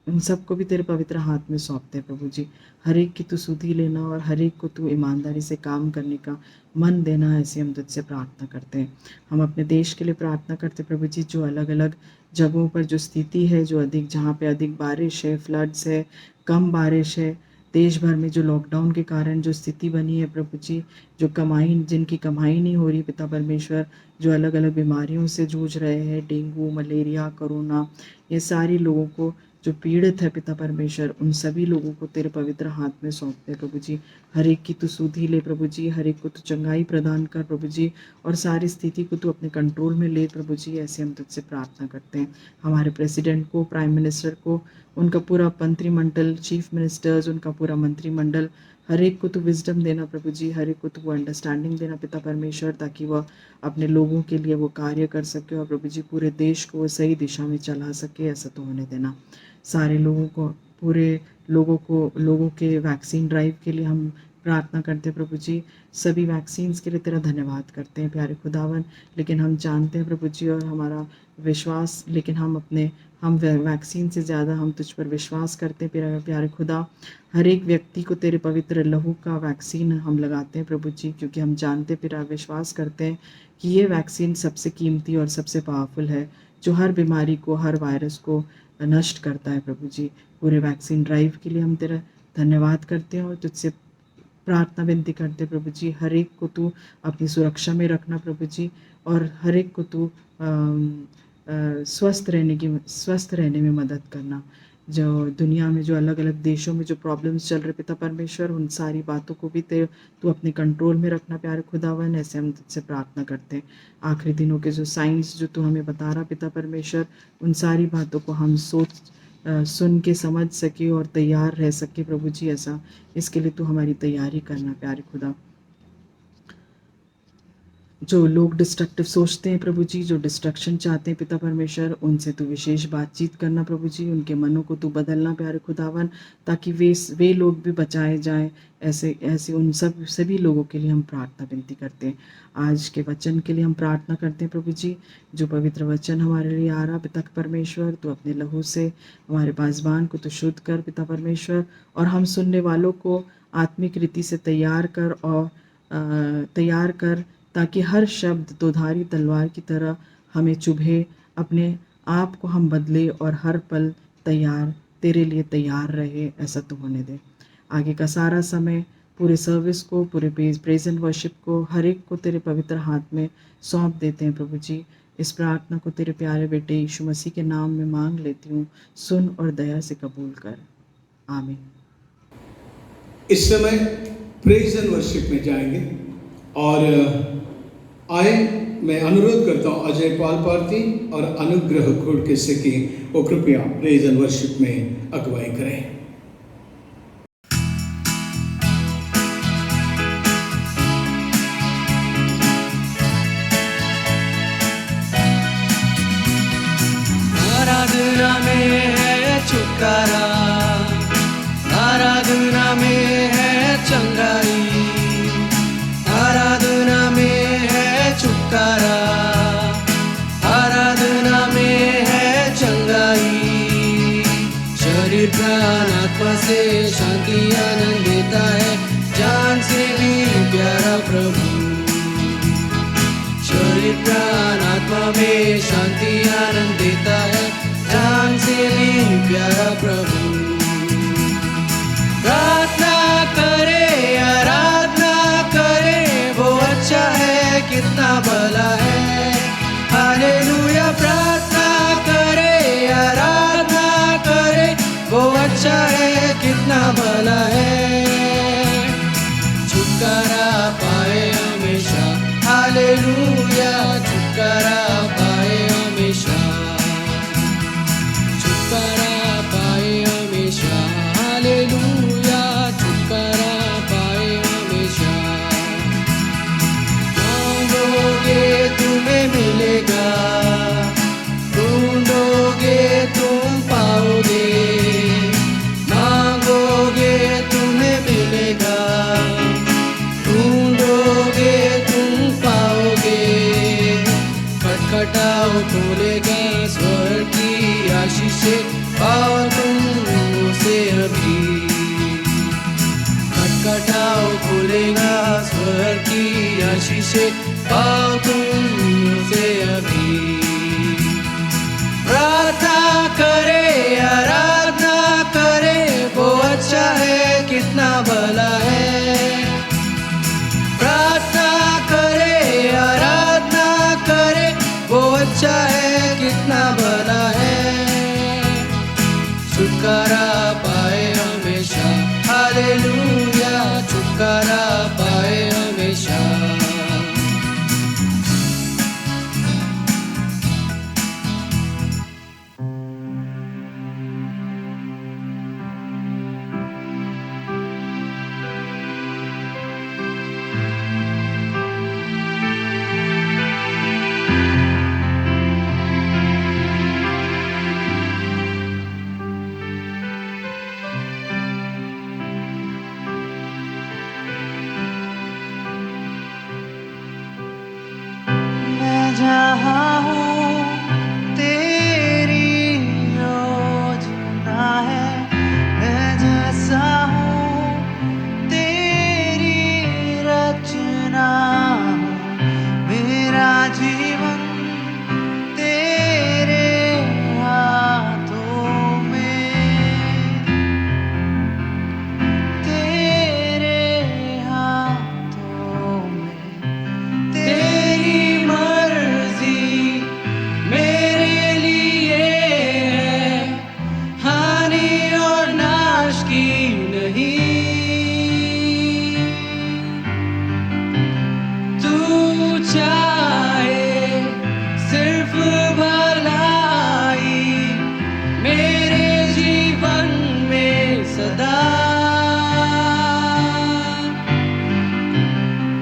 उन सबको भी तेरे पवित्र हाथ में सौंपते हैं प्रभु जी। हर एक की तू सुधि लेना, और हर एक को तू ईमानदारी से काम करने का मन देना, ऐसे हम तुझसे प्रार्थना करते हैं। हम अपने देश के लिए प्रार्थना करते हैं प्रभु जी, जो अलग अलग जगहों पर जो स्थिति है, जहाँ पे अधिक बारिश है, फ्लड्स है, कम बारिश है, देश भर में जो लॉकडाउन के कारण जो स्थिति बनी है प्रभु जी, जिनकी कमाई नहीं हो रही पिता परमेश्वर, जो अलग अलग बीमारियों से जूझ रहे हैं, डेंगू, मलेरिया, कोरोना, ये सारी लोगों को जो पीड़ित है पिता परमेश्वर, उन सभी लोगों को तेरे पवित्र हाथ में सौंपते हैं प्रभु जी। हर एक की तू सुधि ले प्रभु जी, हर एक को तू चंगाई प्रदान कर प्रभु जी, और सारी स्थिति को तू अपने कंट्रोल में ले प्रभु जी, ऐसे हम तुझसे प्रार्थना करते हैं। हमारे प्रेसिडेंट को, प्राइम मिनिस्टर को, उनका पूरा मंत्रिमंडल, चीफ मिनिस्टर्स, उनका पूरा मंत्रिमंडल, हर एक को तू विजडम देना प्रभु जी, हर एक को तू अंडरस्टैंडिंग देना पिता परमेश्वर, ताकि वह अपने लोगों के लिए वो कार्य कर सके, और प्रभु जी पूरे देश को वो सही दिशा में चला सके, ऐसा तो होने देना। सारे लोगों को, पूरे लोगों के वैक्सीन ड्राइव के लिए हम प्रार्थना करते हैं प्रभु जी। सभी वैक्सीन्स के लिए तेरा धन्यवाद करते हैं प्यारे खुदावन। लेकिन हम जानते हैं प्रभु जी, और हमारा विश्वास, लेकिन हम वैक्सीन से ज़्यादा हम तुझ पर विश्वास करते हैं प्यारे खुदा। हर एक व्यक्ति को तेरे पवित्र लहू का वैक्सीन हम लगाते हैं प्रभु जी, क्योंकि हम जानते फिर विश्वास करते हैं कि ये वैक्सीन सबसे कीमती और सबसे पावरफुल है, जो हर बीमारी को, हर वायरस को नष्ट करता है प्रभु जी। पूरे वैक्सीन ड्राइव के लिए हम तेरा धन्यवाद करते हैं, और तुझसे प्रार्थना विनती करते प्रभु जी, हर एक को तू अपनी सुरक्षा में रखना प्रभु जी, और हर एक को तू स्वस्थ रहने में मदद करना। जो दुनिया में, जो अलग अलग देशों में जो प्रॉब्लम्स चल रहे पिता परमेश्वर, उन सारी बातों को भी तू अपने कंट्रोल में रखना प्यारे खुदावन, ऐसे हम तुझसे प्रार्थना करते हैं। आखिरी दिनों के जो साइंस जो तू हमें बता रहा पिता परमेश्वर, उन सारी बातों को हम सुन के समझ सके और तैयार रह सके प्रभु जी, ऐसा इसके लिए तू हमारी तैयारी करना प्यारे खुदा। जो लोग डिस्ट्रक्टिव सोचते हैं प्रभु जी, जो डिस्ट्रक्शन चाहते हैं पिता परमेश्वर, उनसे तू विशेष बातचीत करना प्रभु जी, उनके मनों को तू बदलना प्यारे खुदावन, ताकि वे लोग भी बचाए जाएं। ऐसे उन सभी लोगों के लिए हम प्रार्थना विनती करते हैं। आज के वचन के लिए हम प्रार्थना करते हैं प्रभु जी, जो पवित्र वचन हमारे लिए आ रहा पिता परमेश्वर, तो अपने लहू से हमारे पासबान को तो शुद्ध कर पिता परमेश्वर, और हम सुनने वालों को आत्मिक रीति से तैयार कर ताकि हर शब्द दोधारी तलवार की तरह हमें चुभे, अपने आप को हम बदले और हर पल तेरे लिए तैयार रहे, ऐसा तो होने दे। आगे का सारा समय, पूरे सर्विस को, पूरे प्रेज एंड वर्शिप को, हर एक को तेरे पवित्र हाथ में सौंप देते हैं प्रभु जी। इस प्रार्थना को तेरे प्यारे बेटे यीशु मसीह के नाम में मांग लेती हूँ, सुन और दया से कबूल कर, आमीन। इस समय प्रेज एंड वर्शिप में जाएंगे, और मैं अनुरोध करता हूँ अजय पाल पार्थी और अनुग्रह घोड़के से कि वो कृपया प्रेज एंड वर्शिप में अगुवाई करें। आराधना में है छुटकारा, आराधना में है चंगाई, आराधना में है छुटकारा, आराधना में है चंगाई। शरीर प्राण आत्मा से शांति आनंद देता है, जान से भी प्यारा प्रभु। शरीर प्राण आत्मा में शांति आनंद देता है, जान से भी प्यारा प्रभु। प्रार्थना करे आराधना करे, वो अच्छा है कितना भला है। हालेलुया। प्रार्थना करे आराधना करे, वो अच्छा है कितना भला है। छुटकारा पाए हमेशा, हालेलुया। छुटकारा पाए हमेशा, छुटकारा पाए हमेशा, हालेलुया। छुटकारा पाए हमेशा। मांगोगे तुम्हें मिलेगा, ढूंढोगे तुम पाओगे। मांगोगे तुम्हें मिलेगा, ढूंढोगे तुम पाओगे। खटखटाओ खोलेगा स्वर्ग की आशीषें, पाओ तुम उसे अभी। खटखटाओ खोलेगा स्वर्ग की आशीषें, पाओ तुम उसे अभी। प्रार्थना करे आराधना करे, वो अच्छा है कितना भला है। प्रार्थना करे आराधना करे, वो अच्छा है कितना भला है। छुटकारा पाए हमेशा, हालेलुया। छुटकारा पाए हमेशा। मैं जहाँ हूँ तेरी योजना है, मैं जैसा हूँ तेरी रचना हूँ। मेरा जीवन तेरे हाथों में, तेरे हाथों में। तेरी मर्जी मेरे लिए है, हानि और नाश की नहीं। तू चाहे सिर्फ भलाई मेरे जीवन में सदा।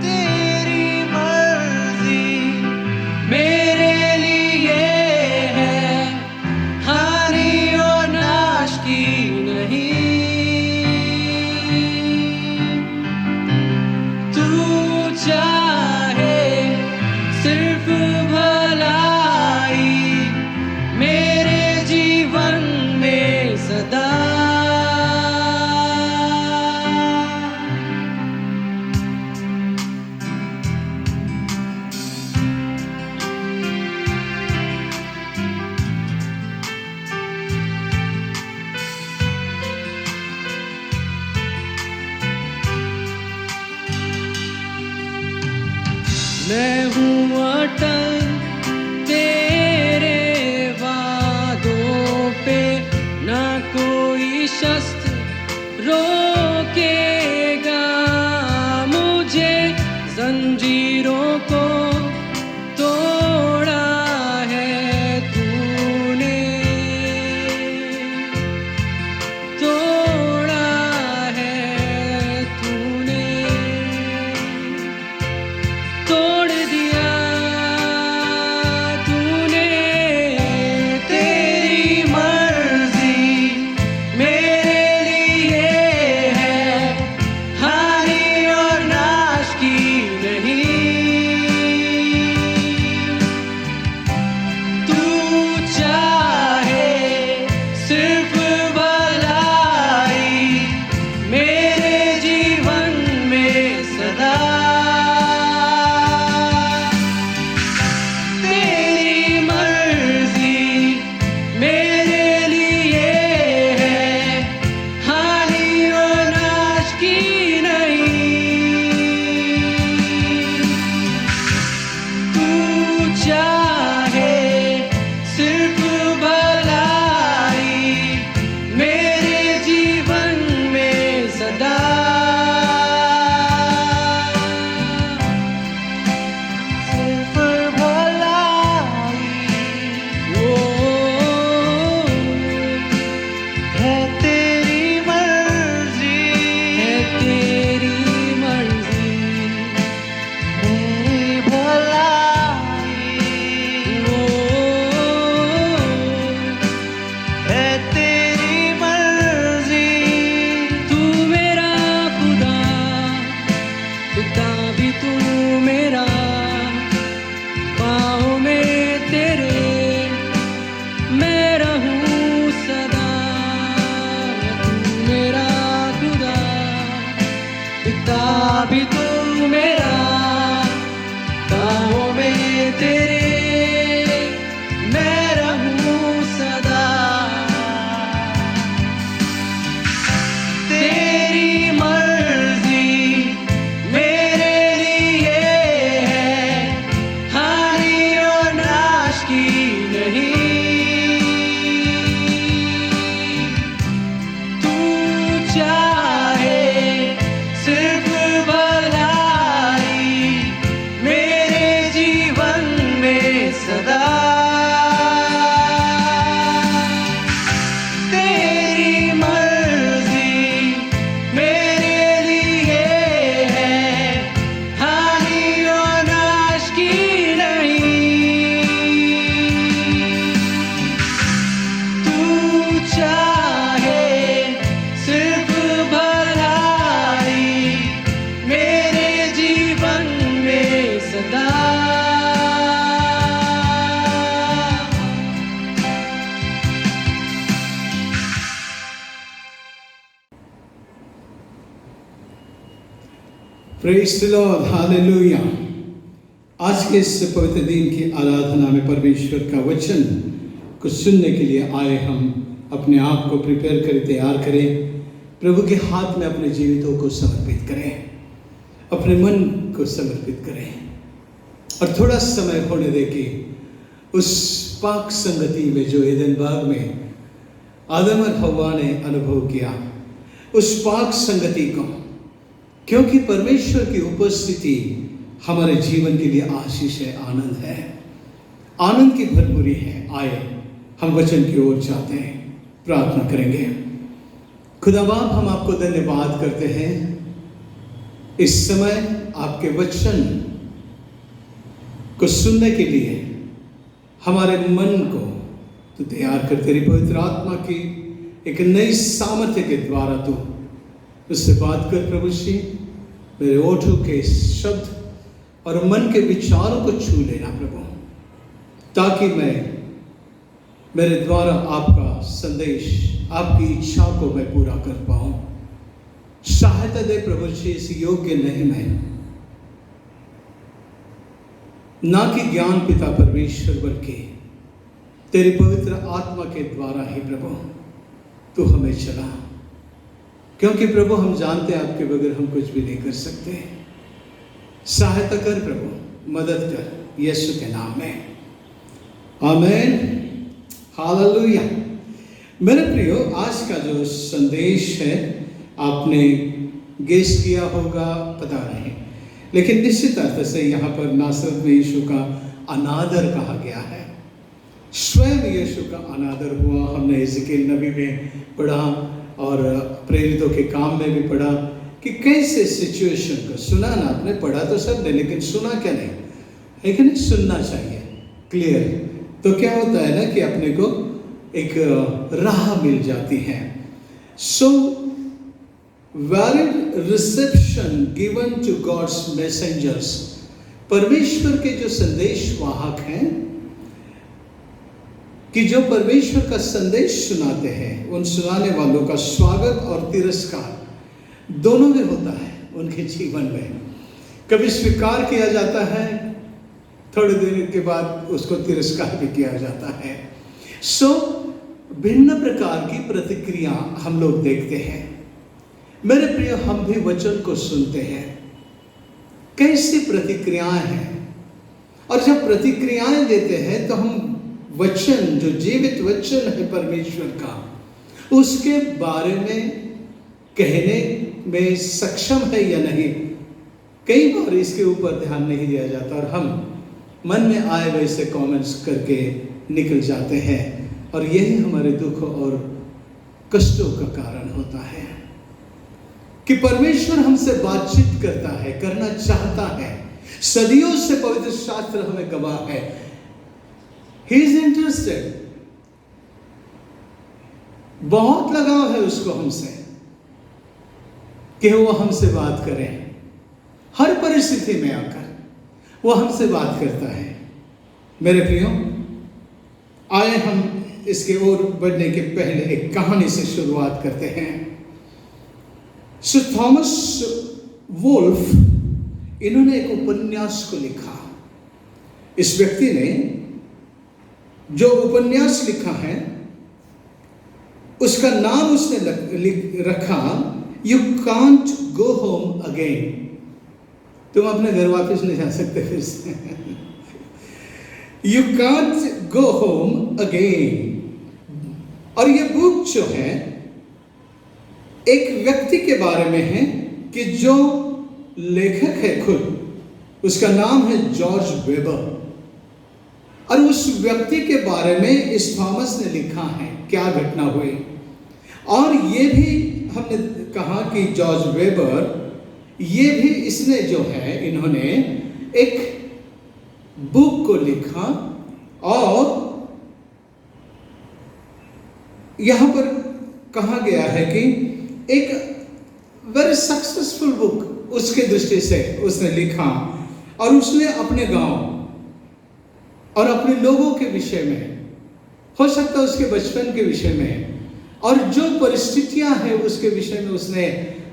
तेरी मर्जी मेरे लिए है, हानि और नाश की नहीं। तू चाहे सिर्फ भलाई मेरे जीवन में सदा। मैं हूँ अटल तेरे वादों पे, ना कोई शस्त्र रोकेगा मुझे। जंजीरों को तोड़ा है तूने, तोड़ा है तूने। तोड़ दिया तूने, तेरी भी तू मेरा, बाहों में तेरे मैं रहूं सदा। तेरी मर्जी मेरे लिए है, हानि और नाश की नहीं। तू चाहे सिर्फ भलाई मेरे जीवन में सदा। तेरी मर्जी मेरे लिए है, हानि और नाश की नहीं। तू चाहे सिर्फ भलाई मेरे जीवन में सदा। Praise the Lord, hallelujah. आज के इस पवित्र दिन की आराधना में परमेश्वर का वचन को सुनने के लिए आए हम अपने आप को प्रिपेयर करें, तैयार करें। प्रभु के हाथ में अपने जीवितों को समर्पित करें, अपने मन को समर्पित करें और थोड़ा समय होने दें कि उस पाक संगति में जो एदन बाग में आदम और हव्वा ने अनुभव किया, उस पाक संगति को, क्योंकि परमेश्वर की उपस्थिति हमारे जीवन के लिए आशीष है, आनंद है, आनंद की भरपूरी है। आए हम वचन की ओर जाते हैं, प्रार्थना करेंगे। खुदा बाप, हम आपको धन्यवाद करते हैं इस समय आपके वचन को सुनने के लिए हमारे मन को तो तैयार कर। तेरी पवित्र आत्मा की एक नई सामर्थ्य के द्वारा तू उससे बात कर प्रभु जी। मेरे ओठों के शब्द और मन के विचारों को छू लेना प्रभु, ताकि मैं मेरे द्वारा आपका संदेश, आपकी इच्छा को मैं पूरा कर पाऊं। सहायता दे प्रभु जी, इस योग्य नहीं मैं, ना कि ज्ञान पिता परमेश्वर, बल्कि तेरी पवित्र आत्मा के द्वारा ही प्रभु तू हमें चला। क्योंकि प्रभु हम जानते हैं आपके बगैर हम कुछ भी नहीं कर सकते। सहायता कर प्रभु, मदद कर, यीशु के नाम में, आमीन, हालेलुया। मेरे प्रियो, आज का जो संदेश है आपने गेस किया होगा, पता नहीं, लेकिन निश्चित अर्थ से यहाँ पर नासरत में यीशु का अनादर कहा गया है। स्वयं यीशु का अनादर हुआ। हमने एज़ेकिएल नबी में पढ़ा और प्रेरितों के काम में भी पढ़ा कि कैसे सिचुएशन को सुना ना, आपने पढ़ा तो सब ने, लेकिन सुना क्या नहीं, है कि नहीं? सुनना चाहिए क्लियर। तो क्या होता है ना कि अपने को एक राह मिल जाती है। So valid reception given to God's messengers, परमेश्वर के जो संदेश वाहक हैं, कि जो परमेश्वर का संदेश सुनाते हैं, उन सुनाने वालों का स्वागत और तिरस्कार दोनों में होता है उनके जीवन में। कभी स्वीकार किया जाता है, थोड़े दिन के बाद उसको तिरस्कार भी किया जाता है। सो भिन्न प्रकार की प्रतिक्रिया हम लोग देखते हैं। मेरे प्रिय, हम भी वचन को सुनते हैं, कैसी प्रतिक्रियाएं हैं, और जब प्रतिक्रियाएं देते हैं तो हम वचन, जो जीवित वचन है परमेश्वर का, उसके बारे में कहने में सक्षम है या नहीं। कई बार इसके ऊपर ध्यान नहीं दिया जाता और हम मन में आए वैसे कमेंट्स करके निकल जाते हैं, और यही हमारे दुख और कष्टों का कारण होता है कि परमेश्वर हमसे बातचीत करता है, करना चाहता है। सदियों से पवित्र शास्त्र हमें गवाह है, He is interested, बहुत लगाव है उसको हमसे कि वो हमसे बात करें। हर परिस्थिति में आकर वो हमसे बात करता है। मेरे प्रियो, आए हम इसके ओर बढ़ने के पहले एक कहानी से शुरुआत करते हैं। सर थॉमस वुल्फ, इन्होंने एक उपन्यास को लिखा। इस व्यक्ति ने जो उपन्यास लिखा है उसका नाम उसने रखा you can't go home again. तुम अपने घर वापस नहीं जा सकते फिर से। You can't go home again. और ये बुक जो है एक व्यक्ति के बारे में है कि जो लेखक है खुद, उसका नाम है जॉर्ज वेबर। और उस व्यक्ति के बारे में इस थॉमस ने लिखा है क्या घटना हुई। और ये भी हमने कहा कि जॉर्ज वेबर, ये भी इसने जो है इन्होंने एक बुक को लिखा। और यहां पर कहा गया है कि एक वेरी सक्सेसफुल बुक उसके दृष्टि से उसने लिखा। और उसने अपने गांव और अपने लोगों के विषय में, हो सकता है उसके बचपन के विषय में, और जो परिस्थितियां हैं उसके विषय में उसने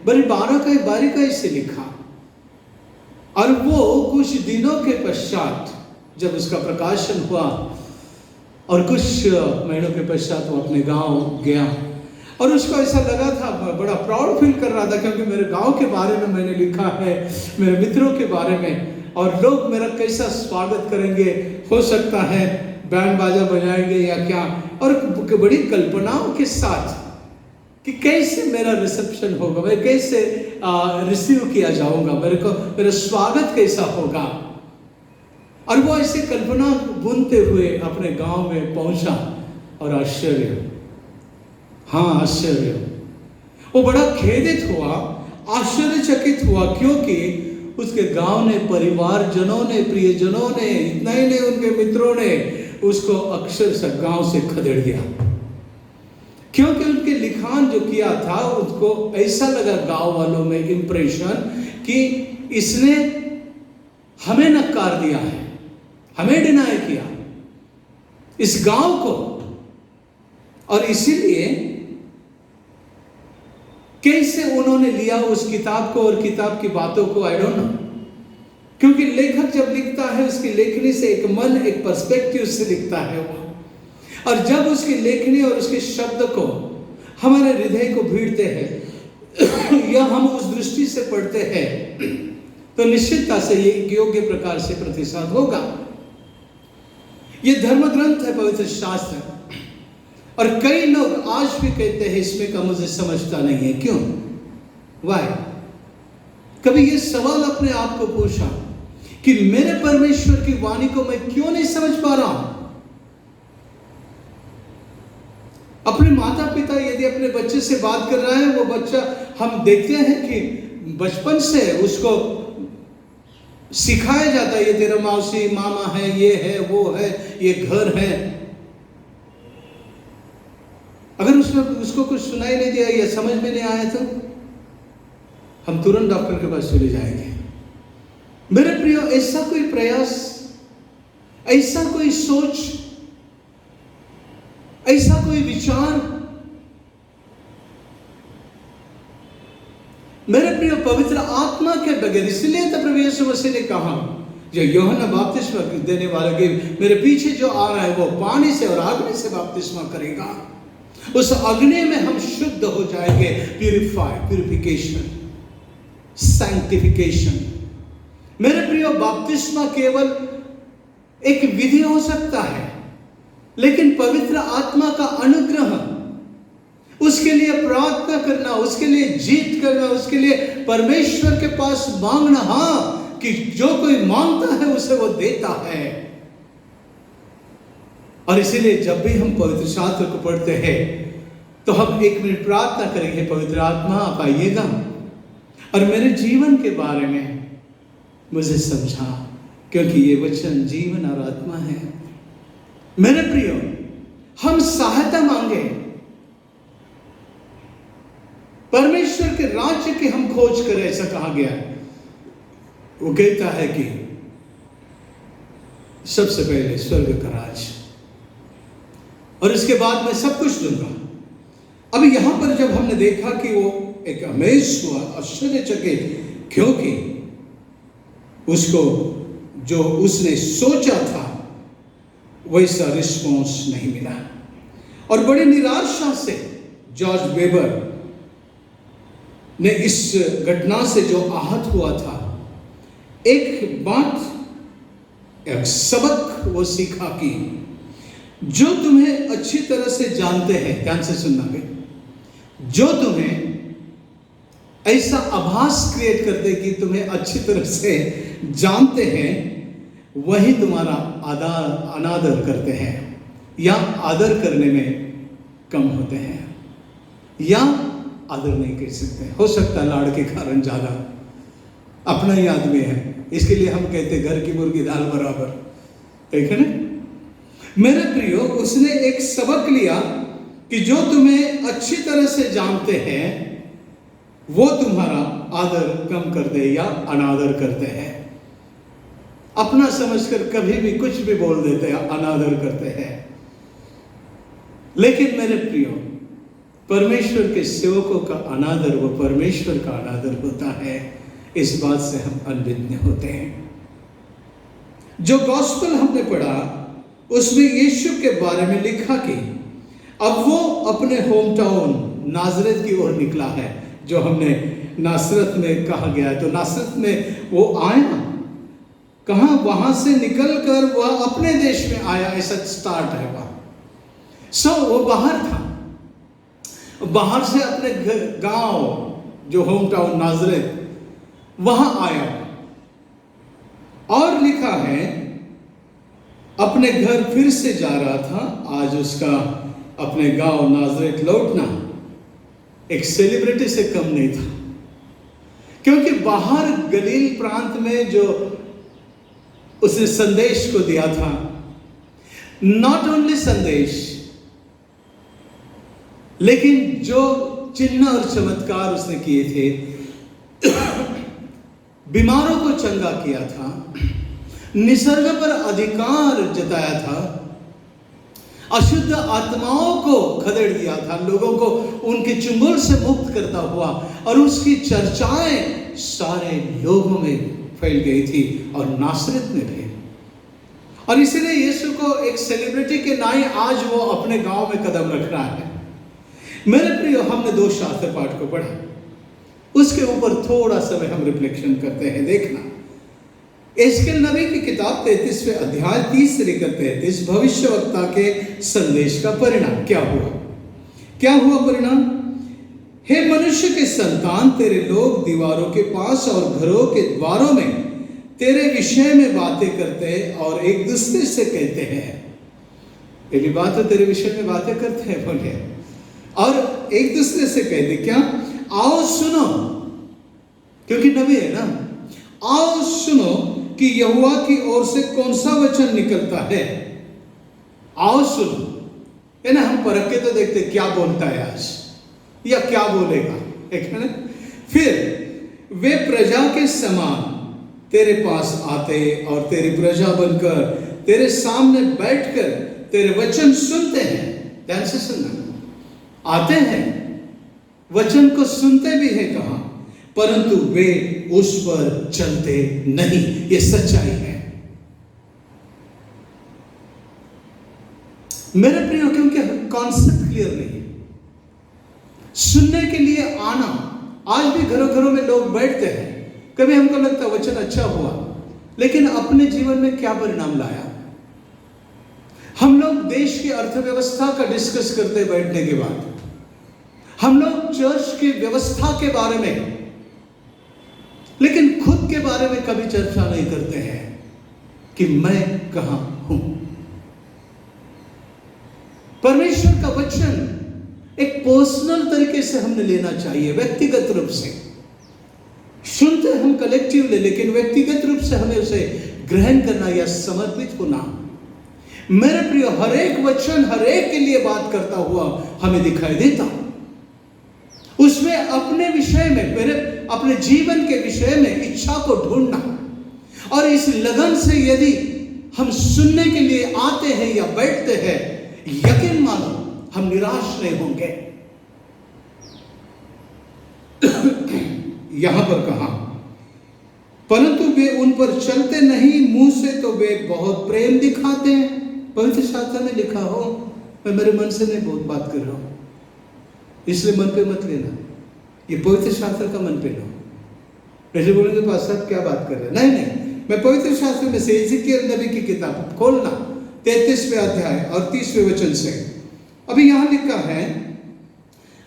बड़ी बारीकाई से लिखा। और वो कुछ दिनों के पश्चात जब उसका प्रकाशन हुआ और कुछ महीनों के पश्चात वो अपने गांव गया और उसको ऐसा लगा था, बड़ा प्राउड फील कर रहा था क्योंकि मेरे गांव के बारे में मैंने लिखा है, मेरे मित्रों के बारे में, और लोग मेरा कैसा स्वागत करेंगे, हो सकता है बैंड बाजा बजाएंगे या क्या, और बड़ी कल्पनाओं के साथ कि कैसे मेरा रिसेप्शन होगा, मैं कैसे रिसीव किया जाऊंगा, मेरा स्वागत कैसा होगा। और वो ऐसे कल्पना बुनते हुए अपने गांव में पहुंचा और आश्चर्य, हाँ आश्चर्य, वो बड़ा खेदित हुआ, आश्चर्यचकित हुआ, क्योंकि उसके गांव ने, परिवारजनों ने, प्रियजनों ने, इतना ही नहीं उनके मित्रों ने उसको अक्षरशः गांव से खदेड़ दिया। क्योंकि उनके लिखान जो किया था उसको ऐसा लगा गांव वालों में इंप्रेशन कि इसने हमें नकार दिया है, हमें डिनाई किया इस गांव को। और इसीलिए कैसे उन्होंने लिया उस किताब को और किताब की बातों को, आई डोंट नो। क्योंकि लेखक जब लिखता है उसकी लेखनी से एक मन, एक पर्सपेक्टिव से लिखता है वो, और जब उसकी लेखनी और उसके शब्द को हमारे हृदय को भीड़ते हैं या हम उस दृष्टि से पढ़ते हैं तो निश्चितता से ये योग्य प्रकार से प्रतिसाद होगा। ये धर्म ग्रंथ है, पवित्र शास्त्र, और कई लोग आज भी कहते हैं इसमें का मुझे समझता नहीं है। क्यों? वाई? कभी ये सवाल अपने आप को पूछा कि मेरे परमेश्वर की वाणी को मैं क्यों नहीं समझ पा रहा हूं? अपने माता पिता यदि अपने बच्चे से बात कर रहा है, वो बच्चा, हम देखते हैं कि बचपन से उसको सिखाया जाता है, ये तेरा मौसी मामा है, ये है, वो है, ये घर है। अगर उसको कुछ सुनाई नहीं दिया या समझ में नहीं आया तो हम तुरंत डॉक्टर के पास चले जाएंगे। मेरे प्रियो, ऐसा कोई प्रयास, ऐसा कोई सोच, ऐसा कोई विचार, मेरे प्रियो, पवित्र आत्मा के बगैर, इसलिए तो प्रभु यीशु मसीह ने कहा, जो यूहन्ना बपतिस्मा देने वाला के मेरे पीछे जो आ रहा है वो पानी से और अग्नि से बपतिस्मा करेगा। उस अग्नि में हम शुद्ध हो जाएंगे, प्यूरिफिकेशन, सैंक्टिफिकेशन। मेरे प्रियो, बपतिस्मा केवल एक विधि हो सकता है, लेकिन पवित्र आत्मा का अनुग्रह, उसके लिए प्रार्थना करना, उसके लिए जीत करना, उसके लिए परमेश्वर के पास मांगना, हाँ, कि जो कोई मांगता है उसे वो देता है। और इसीलिए जब भी हम पवित्र शास्त्र को पढ़ते हैं तो हम 1 मिनट प्रार्थना करेंगे, पवित्र आत्मा आप आइएगा और मेरे जीवन के बारे में मुझे समझा, क्योंकि ये वचन जीवन और आत्मा है। मेरे प्रियो, हम सहायता मांगे, परमेश्वर के राज्य की हम खोज करें, ऐसा कहा गया है। वो कहता है कि सबसे पहले स्वर्ग का राज, और इसके बाद मैं सब कुछ दूंगा। अब यहां पर जब हमने देखा कि वो एक अमेज हुआ, आश्चर्यचकित, क्योंकि उसको जो उसने सोचा था वैसा रिस्पॉन्स नहीं मिला। और बड़ी निराशा से जॉर्ज वेबर ने इस घटना से जो आहत हुआ था, एक बात, एक सबक वो सीखा कि जो तुम्हें अच्छी तरह से जानते हैं, ध्यान से सुनना बे, जो तुम्हें ऐसा आभास क्रिएट करते कि तुम्हें अच्छी तरह से जानते हैं, वही तुम्हारा अनादर करते हैं या आदर करने में कम होते हैं या आदर नहीं कर सकते। हो सकता है लाड़ के कारण ज्यादा अपना ही आदमी है, इसके लिए हम कहते घर की मुर्गी दाल बराबर, ठीक है ना। मेरे प्रियो, उसने एक सबक लिया कि जो तुम्हें अच्छी तरह से जानते हैं वो तुम्हारा आदर कम कर दे या अनादर करते हैं, अपना समझकर कभी भी कुछ भी बोल देते हैं, अनादर करते हैं। लेकिन मेरे प्रियो, परमेश्वर के सेवकों का अनादर वो परमेश्वर का अनादर होता है, इस बात से हम अनभिज्ञ होते हैं। जो गॉस्पेल हमने पढ़ा उसमें यीशु के बारे में लिखा कि अब वो अपने होम टाउन नाजरत की ओर निकला है, जो हमने नासरत में कहा गया है। तो नासरत में वो आया, कहाँ, वहां से निकलकर वह अपने देश में आया, ऐसा स्टार्ट है वहां। वो बाहर था, बाहर से अपने गांव जो होम टाउन नाजरत वहां आया, और लिखा है अपने घर फिर से जा रहा था। आज उसका अपने गांव नाजरत लौटना एक सेलिब्रिटी से कम नहीं था, क्योंकि बाहर गलील प्रांत में जो उसने संदेश को दिया था, नॉट ओनली संदेश, लेकिन जो चिन्ह और चमत्कार उसने किए थे, बीमारों को चंगा किया था, निसर्ग पर अधिकार जताया था, अशुद्ध आत्माओं को खदेड़ दिया था, लोगों को उनके चुंगल से मुक्त करता हुआ, और उसकी चर्चाएं सारे लोगों में फैल गई थी और नासरत में भी। और इसलिए यीशु को एक सेलिब्रिटी के नाई आज वो अपने गांव में कदम रख रहा है। मेरे प्रियो, हमने 2 शास्त्र पाठ को पढ़ा, उसके ऊपर थोड़ा समय हम रिफ्लेक्शन करते हैं। देखना, एस्केल नबी की किताब 33वें अध्याय 30 से लेकर 33, भविष्यवक्ता के संदेश का परिणाम क्या हुआ। क्या हुआ परिणाम? हे मनुष्य के संतान, तेरे लोग दीवारों के पास और घरों के द्वारों में तेरे विषय में बातें करते हैं और एक दूसरे से कहते हैं। ये भी बात है, तेरे विषय में बातें करते हैं बोले, और एक दूसरे से कहते क्या? आओ सुनो, क्योंकि नबी है ना, आओ सुनो कि यहोवा की ओर से कौन सा वचन निकलता है। आओ सुनो, है ना। हम परख के तो देखते क्या बोलता है आज या क्या बोलेगा, है ना। फिर वे प्रजा के समान तेरे पास आते और तेरी प्रजा बनकर तेरे सामने बैठकर तेरे वचन सुनते हैं। ध्यान से सुनना, आते हैं, वचन को सुनते भी हैं कहाँ, परंतु वे उस पर चलते नहीं। ये सच्चाई है मेरे प्रियो, क्योंकि कॉन्सेप्ट क्लियर नहीं है। सुनने के लिए आना, आज भी घरों घरों में लोग बैठते हैं, कभी हमको लगता है वचन अच्छा हुआ, लेकिन अपने जीवन में क्या परिणाम लाया। हम लोग देश की अर्थव्यवस्था का डिस्कस करते बैठने के बाद, हम लोग चर्च की व्यवस्था के बारे में, लेकिन खुद के बारे में कभी चर्चा नहीं करते हैं कि मैं कहां हूं। परमेश्वर का वचन एक पर्सनल तरीके से हमने लेना चाहिए, व्यक्तिगत रूप से। सुनते हम कलेक्टिवली, लेकिन व्यक्तिगत रूप से हमें उसे ग्रहण करना या समर्पित होना। मेरे प्रिय, हर एक वचन हर एक के लिए बात करता हुआ हमें दिखाई देता, उसमें अपने विषय में, मेरे अपने जीवन के विषय में इच्छा को ढूंढना। और इस लगन से यदि हम सुनने के लिए आते हैं या बैठते हैं, यकीन मानो हम निराश नहीं होंगे। यहां पर कहा परंतु वे उन पर चलते नहीं, मुंह से तो वे बहुत प्रेम दिखाते हैं। पवित्र शास्त्र में लिखा हो, मैं मेरे मन से नहीं बहुत बात कर रहा हूं, इसलिए मन पे मत लेना, ये पवित्र शास्त्र का मन पे लो। ऐसे बोलेंगे पास साहब क्या बात कर रहे हैं? नहीं नहीं, मैं पवित्र शास्त्र में से एजेकियल नबी की किताब खोलना 33वें अध्याय और 30वें वचन से। अभी यहां लिखा है,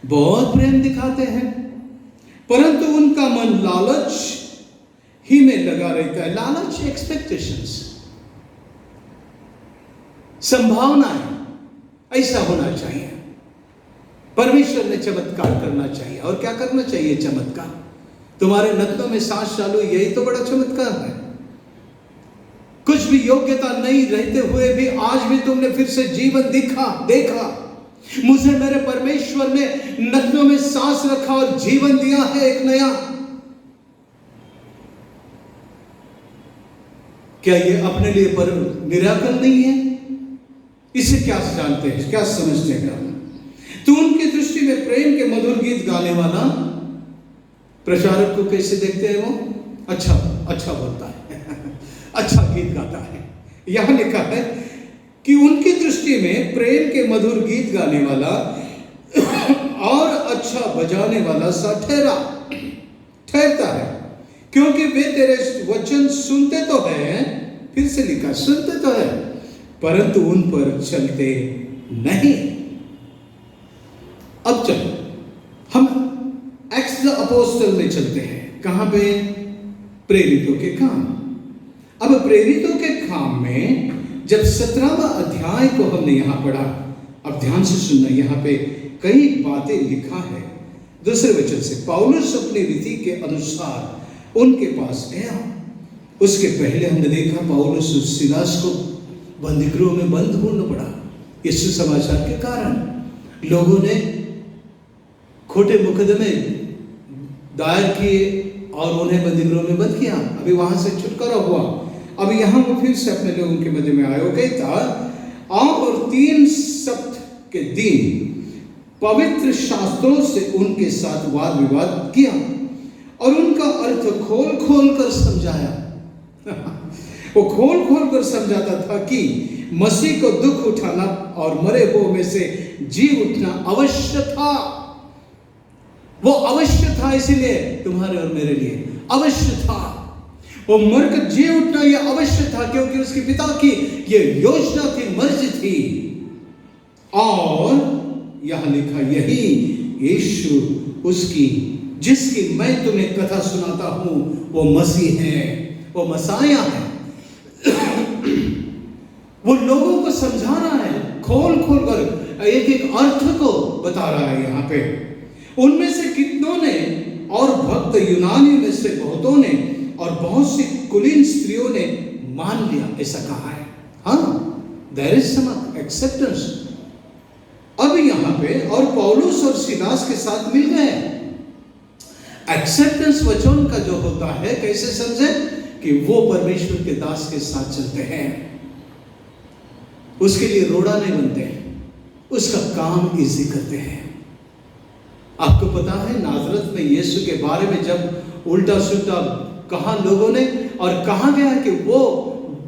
बहुत प्रेम दिखाते हैं परंतु उनका मन लालच ही में लगा रहता है। लालच, एक्सपेक्टेशंस, संभावनाएं, ऐसा होना चाहिए। परमेश्वर ने चमत्कार करना चाहिए। और क्या करना चाहिए? चमत्कार। तुम्हारे नथनों में सांस चालू, यही तो बड़ा चमत्कार है। कुछ भी योग्यता नहीं रहते हुए भी आज भी तुमने फिर से जीवन देखा। मुझे मेरे परमेश्वर ने नथनों में सांस रखा और जीवन दिया है एक नया। क्या ये अपने लिए पर मिराकल नहीं है? इसे क्या जानते हैं, क्या समझते हैं? तो उनकी दृष्टि में प्रेम के मधुर गीत गाने वाला प्रचारक को कैसे देखते हैं? वो अच्छा बोलता है अच्छा गीत गाता है। यहां लिखा है कि उनकी दृष्टि में प्रेम के मधुर गीत गाने वाला और अच्छा बजाने वाला सा ठहरता है, क्योंकि वे तेरे वचन सुनते तो हैं, फिर से लिखा सुनते तो है, परंतु उन पर चलते नहीं। अब चलो हम एक्ट्स द अपोस्टल में चलते हैं। कहां पे? प्रेरितों के काम। अब प्रेरितों के काम में जब 17वां अध्याय को हमने यहां पढ़ा, अब ध्यान से सुनना, यहां पे कई बातें लिखा है। दूसरे वचन से, पौलुस अपनी रीति के अनुसार उनके पास गया। उसके पहले हमने देखा पौलुस और सीलास को बंदीगृह में बंद होना पड़ा यीशु समाचार के कारण। लोगों ने खोटे मुकदमे दायर किए और उन्हें बंदीगृह में बंद किया। अभी वहां से छुटकारा हुआ। अब यहां वो फिर से अपने लोगों के मध्य में आए हो गए था और 3 सप्ताह के दिन पवित्र शास्त्रों से उनके साथ वाद विवाद किया और उनका अर्थ खोल कर समझाया वो खोल कर समझाता था कि मसीह को दुख उठाना और मरे हुए में से जी उठना अवश्य था। वो अवश्य था, इसीलिए तुम्हारे और मेरे लिए अवश्य था। वो मरकर जी उठना यह अवश्य था, क्योंकि उसके पिता की ये योजना थी, मर्जी थी। और यहां लिखा, यही यीशु उसकी जिसकी मैं तुम्हें कथा सुनाता हूं वो मसीह है, वो मसाया है। वो लोगों को समझा रहा है, खोल कर एक अर्थ को बता रहा है। यहां पे उनमें से कितनों ने और भक्त यूनानी में से बहुतों ने और बहुत सी कुलीन स्त्रियों ने मान लिया, ऐसा कहा है। हाँ, देयर इज सम एक्सेप्टेंस। अब यहां पे और पौलुस और सीलास के साथ मिल गए। एक्सेप्टेंस वचन का जो होता है, कैसे समझे? कि वो परमेश्वर के दास के साथ चलते हैं, उसके लिए रोड़ा नहीं बनते हैं, उसका काम इजी करते हैं। आपको पता है नाजरत में यीशु के बारे में जब उल्टा सुल्टा कहा लोगों ने, और कहा गया कि वो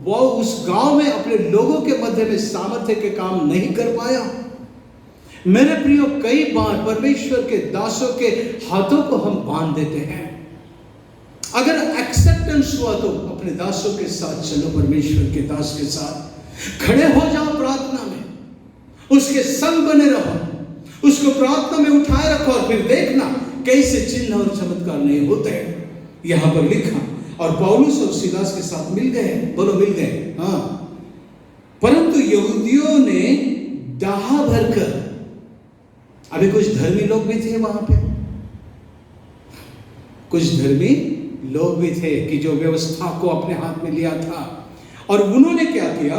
उस गांव में अपने लोगों के मध्य में सामर्थ्य के काम नहीं कर पाया। मेरे प्रियो, कई बार परमेश्वर के दासों के हाथों को हम बांध देते हैं। अगर एक्सेप्टेंस हुआ तो अपने दासों के साथ चलो, परमेश्वर के दास के साथ खड़े हो जाओ, प्रार्थना में उसके संग बने रहो, उसको प्रार्थना में उठाए रखो और फिर देखना कैसे चिन्ह और चमत्कार नहीं होते हैं। यहां पर लिखा, और पौलुस और सीलास के साथ मिल गए। बोलो, मिल गए। हाँ, परंतु यहूदियों ने डाहा भरकर, अभी कुछ धर्मी लोग भी थे वहां पे, कुछ धर्मी लोग भी थे कि जो व्यवस्था को अपने हाथ में लिया था, और उन्होंने क्या किया?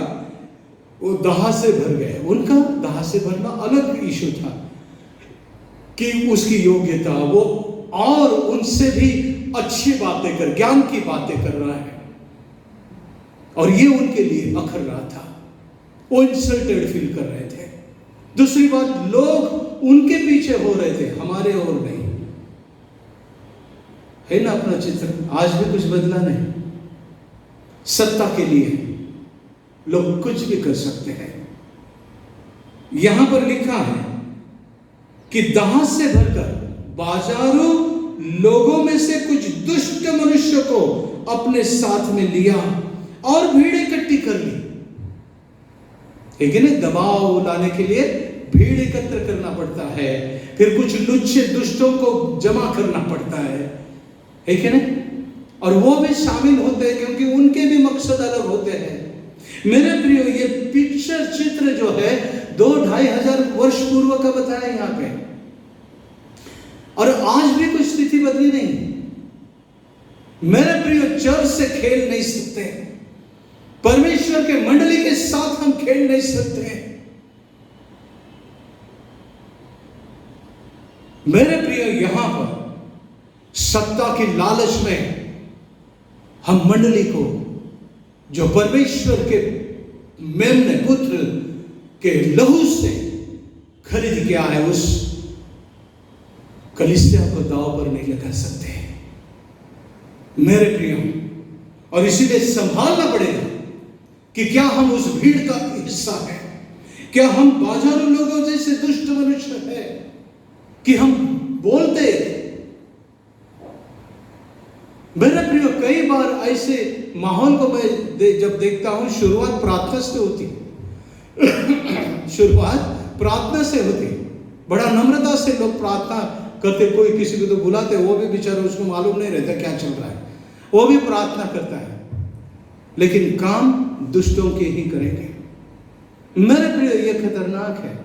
वो दाह से भर गए। उनका दाह से भरना अलग इशू था कि उसकी योग्यता वो और उनसे भी अच्छी बातें कर, ज्ञान की बातें कर रहा है, और ये उनके लिए अखर रहा था। वो इंसल्टेड फील कर रहे थे। दूसरी बात, लोग उनके पीछे हो रहे थे, हमारे और नहीं। है ना अपना चित्र? आज भी कुछ बदला नहीं। सत्ता के लिए लोग कुछ भी कर सकते हैं। यहां पर लिखा है कि दाह से भरकर बाजारों लोगों में से कुछ दुष्ट मनुष्य को अपने साथ में लिया और भीड़ इकट्ठी कर ली। ठीक है ना, दबाव लाने के लिए भीड़ एकत्र करना पड़ता है, फिर कुछ लुच्चे दुष्टों को जमा करना पड़ता है, ठीक है ना, और वो भी शामिल होते हैं क्योंकि उनके भी मकसद अलग होते हैं। मेरे प्रियो, ये पिक्चर चित्र जो है 2-2.5 हजार वर्ष पूर्व का बताया यहां पे, और आज भी कोई स्थिति बदली नहीं। मेरे प्रियो, चर्च से खेल नहीं सकते, परमेश्वर के मंडली के साथ हम खेल नहीं सकते। मेरे प्रियो, यहां पर सत्ता की लालच में हम मंडली को, जो परमेश्वर के मेमने पुत्र के लहू से खरीद किया है, उस कलीसिया को दांव पर नहीं लगा सकते मेरे प्रियो। और इसीलिए संभालना पड़ेगा कि क्या हम उस भीड़ का हिस्सा है, क्या हम बाजारों लोगों जैसे दुष्ट मनुष्य है कि हम बोलते। मेरे प्रियो, कई बार ऐसे माहौल को मैं जब देखता हूं, शुरुआत प्रार्थना से होती शुरुआत प्रार्थना से होती, बड़ा नम्रता से लोग प्रार्थना करते, कोई किसी को तो बुलाते, वो भी बेचारा उसको मालूम नहीं रहता क्या चल रहा है, वो भी प्रार्थना करता है, लेकिन काम दुष्टों के ही करेंगे। मेरे प्रिय, ये खतरनाक है।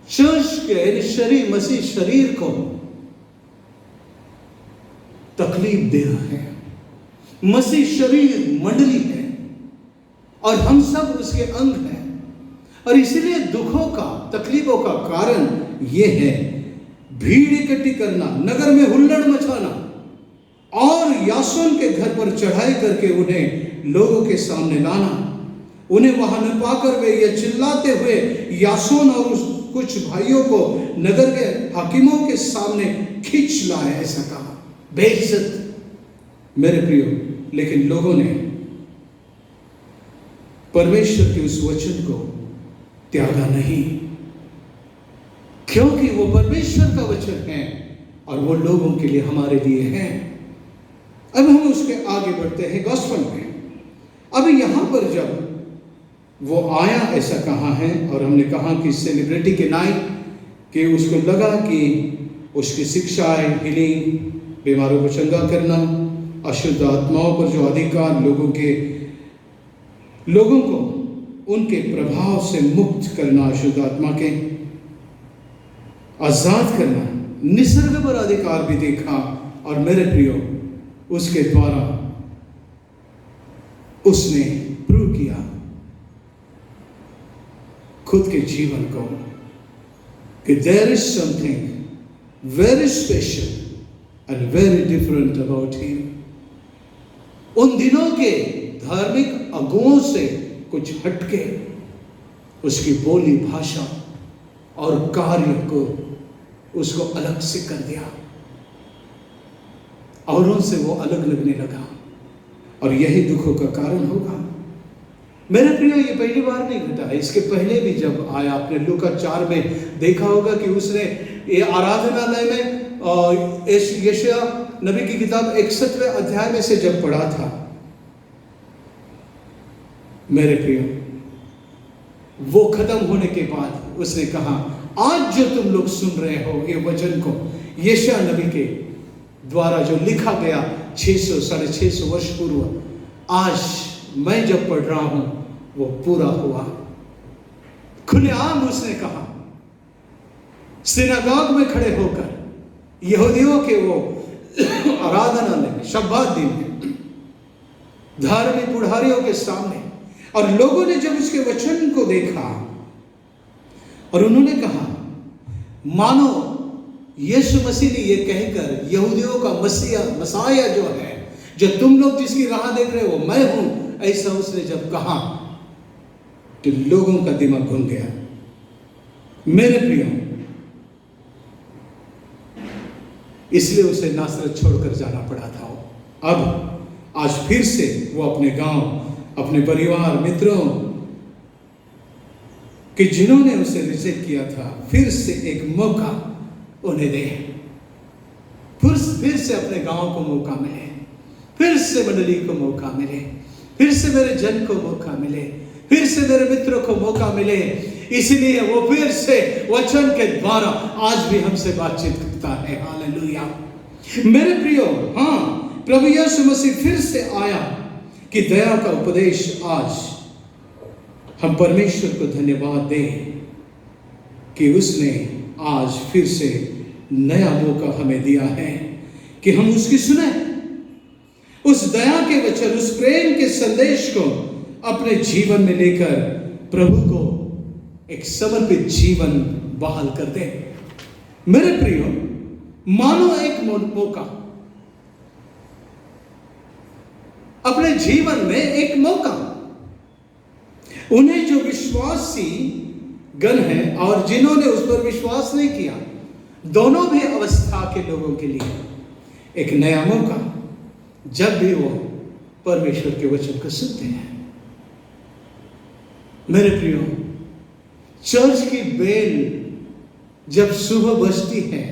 चर्च के शरीर, मसीह शरीर को तकलीफ दे रहा है। मसीह शरीर मंडली है और हम सब उसके अंग हैं, और इसीलिए दुखों का, तकलीफों का कारण यह है भीड़ इकट्ठी करना, नगर में हुल्लड़ मचाना और यासोन के घर पर चढ़ाई करके उन्हें लोगों के सामने लाना। उन्हें वहां न पाकर वे ये चिल्लाते हुए यासोन और उस कुछ भाइयों को नगर के हाकिमों के सामने खींच लाए, ऐसा कहा, बेइज्जत। मेरे प्रियो, लेकिन लोगों ने परमेश्वर के उस वचन को त्यागा नहीं, क्योंकि वो परमेश्वर का वचन है और वो लोगों के लिए, हमारे लिए है। अब हम उसके आगे बढ़ते हैं गॉस्पेल में। अब यहां पर जब वो आया, ऐसा कहा है, और हमने कहा कि सेलिब्रिटी के नाइट कि उसको लगा कि उसकी शिक्षाएं, हीलिंग, बीमारों को चंगा करना, अशुद्ध आत्माओं पर जो अधिकार, लोगों को उनके प्रभाव से मुक्त करना, अशुद्ध आत्मा के आजाद करना, निसर्ग पर अधिकार भी देखा। और मेरे प्रियो, उसके द्वारा उसने प्रूव किया खुद के जीवन को कि there is something very special and very different about him. उन दिनों के धार्मिक अगुओं से कुछ हटके उसकी बोली, भाषा और कार्य को उसको अलग से कर दिया, औरों से वो अलग लगने लगा, और यही दुखों का कारण होगा। मेरे प्रियो, ये पहली बार नहीं घटा है, इसके पहले भी जब आया, आपने लूका 4 में देखा होगा कि उसने ये आराधनालय में यशायाह नबी की किताब 61वें अध्याय में से जब पढ़ा था, मेरे प्रियो, वो खत्म होने के बाद उसने कहा, आज जो तुम लोग सुन रहे हो ये वचन को, यशायाह नबी के द्वारा जो लिखा गया 600-650 वर्ष पूर्व, आज मैं जब पढ़ रहा हूं वो पूरा हुआ। खुलेआम उसने कहा, सिनागॉग में खड़े होकर यहूदियों के वो आराधनालय में, शब्बात दिन में, धार्मिक पुढ़ारियों के सामने, और लोगों ने जब उसके वचन को देखा और उन्होंने कहा, मानो यीशु मसीह ने ये कहकर यहूदियों का मसाया जो है, जो तुम लोग जिसकी राह देख रहे हो, मैं हूं, ऐसा उसने जब कहा तो लोगों का दिमाग घूम गया। मेरे प्रियो, इसलिए उसे नासरत छोड़कर जाना पड़ा था। अब आज फिर से वो अपने गांव अपने परिवार मित्रों कि जिन्होंने उसे रिजेक्ट किया था, फिर से एक मौका उन्हें दे, फिर से अपने गांव को मौका मिले, फिर से मंडली को मौका मिले, फिर से मेरे जन को मौका मिले, फिर से मेरे मित्रों को मौका मिले। इसलिए वो फिर से वचन के द्वारा आज भी हमसे बातचीत करता है। हालेलुया। मेरे प्रियो, हाँ, प्रभु यीशु मसीह फिर से आया कि दया का उपदेश आज हम परमेश्वर को धन्यवाद दें कि उसने आज फिर से नया मौका हमें दिया है कि हम उसकी सुने, उस दया के वचन, उस प्रेम के संदेश को अपने जीवन में लेकर प्रभु को एक समर्पित जीवन बहाल कर दे। मेरे प्रियो, मानो एक मौका, अपने जीवन में एक मौका, उन्हें जो विश्वासी गण है और जिन्होंने उस पर विश्वास नहीं किया, दोनों भी अवस्था के लोगों के लिए एक नया मौका, जब भी वो परमेश्वर के वचन को सुनते हैं। मेरे प्रियो, चर्च की बेल जब सुबह बजती है,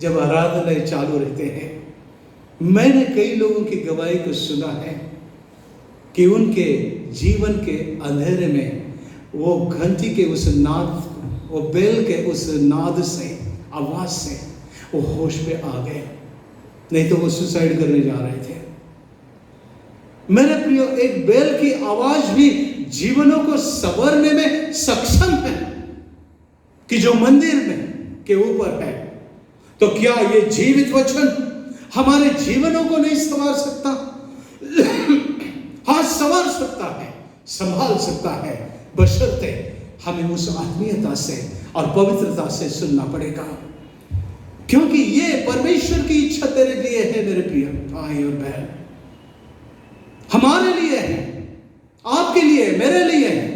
जब आराधनाएं चालू रहते हैं, मैंने कई लोगों की गवाही को सुना है कि उनके जीवन के अंधेरे में वो घंटी के उस नाद, वो बेल के उस नाद से, आवाज से वो होश पे आ गए, नहीं तो वो सुसाइड करने जा रहे थे। मेरे प्रियो, एक बेल की आवाज भी जीवनों को संवरने में सक्षम है कि जो मंदिर में के ऊपर है। तो क्या ये जीवित वचन हमारे जीवनों को नहीं संवार सकता? हाँ, संवार सकता है, संभाल सकता है, बशर्ते हमें उस आत्मीयता से और पवित्रता से सुनना पड़ेगा, क्योंकि ये परमेश्वर की इच्छा तेरे लिए है मेरे प्रिय भाई और बहन, हमारे लिए है, आपके लिए, मेरे लिए है।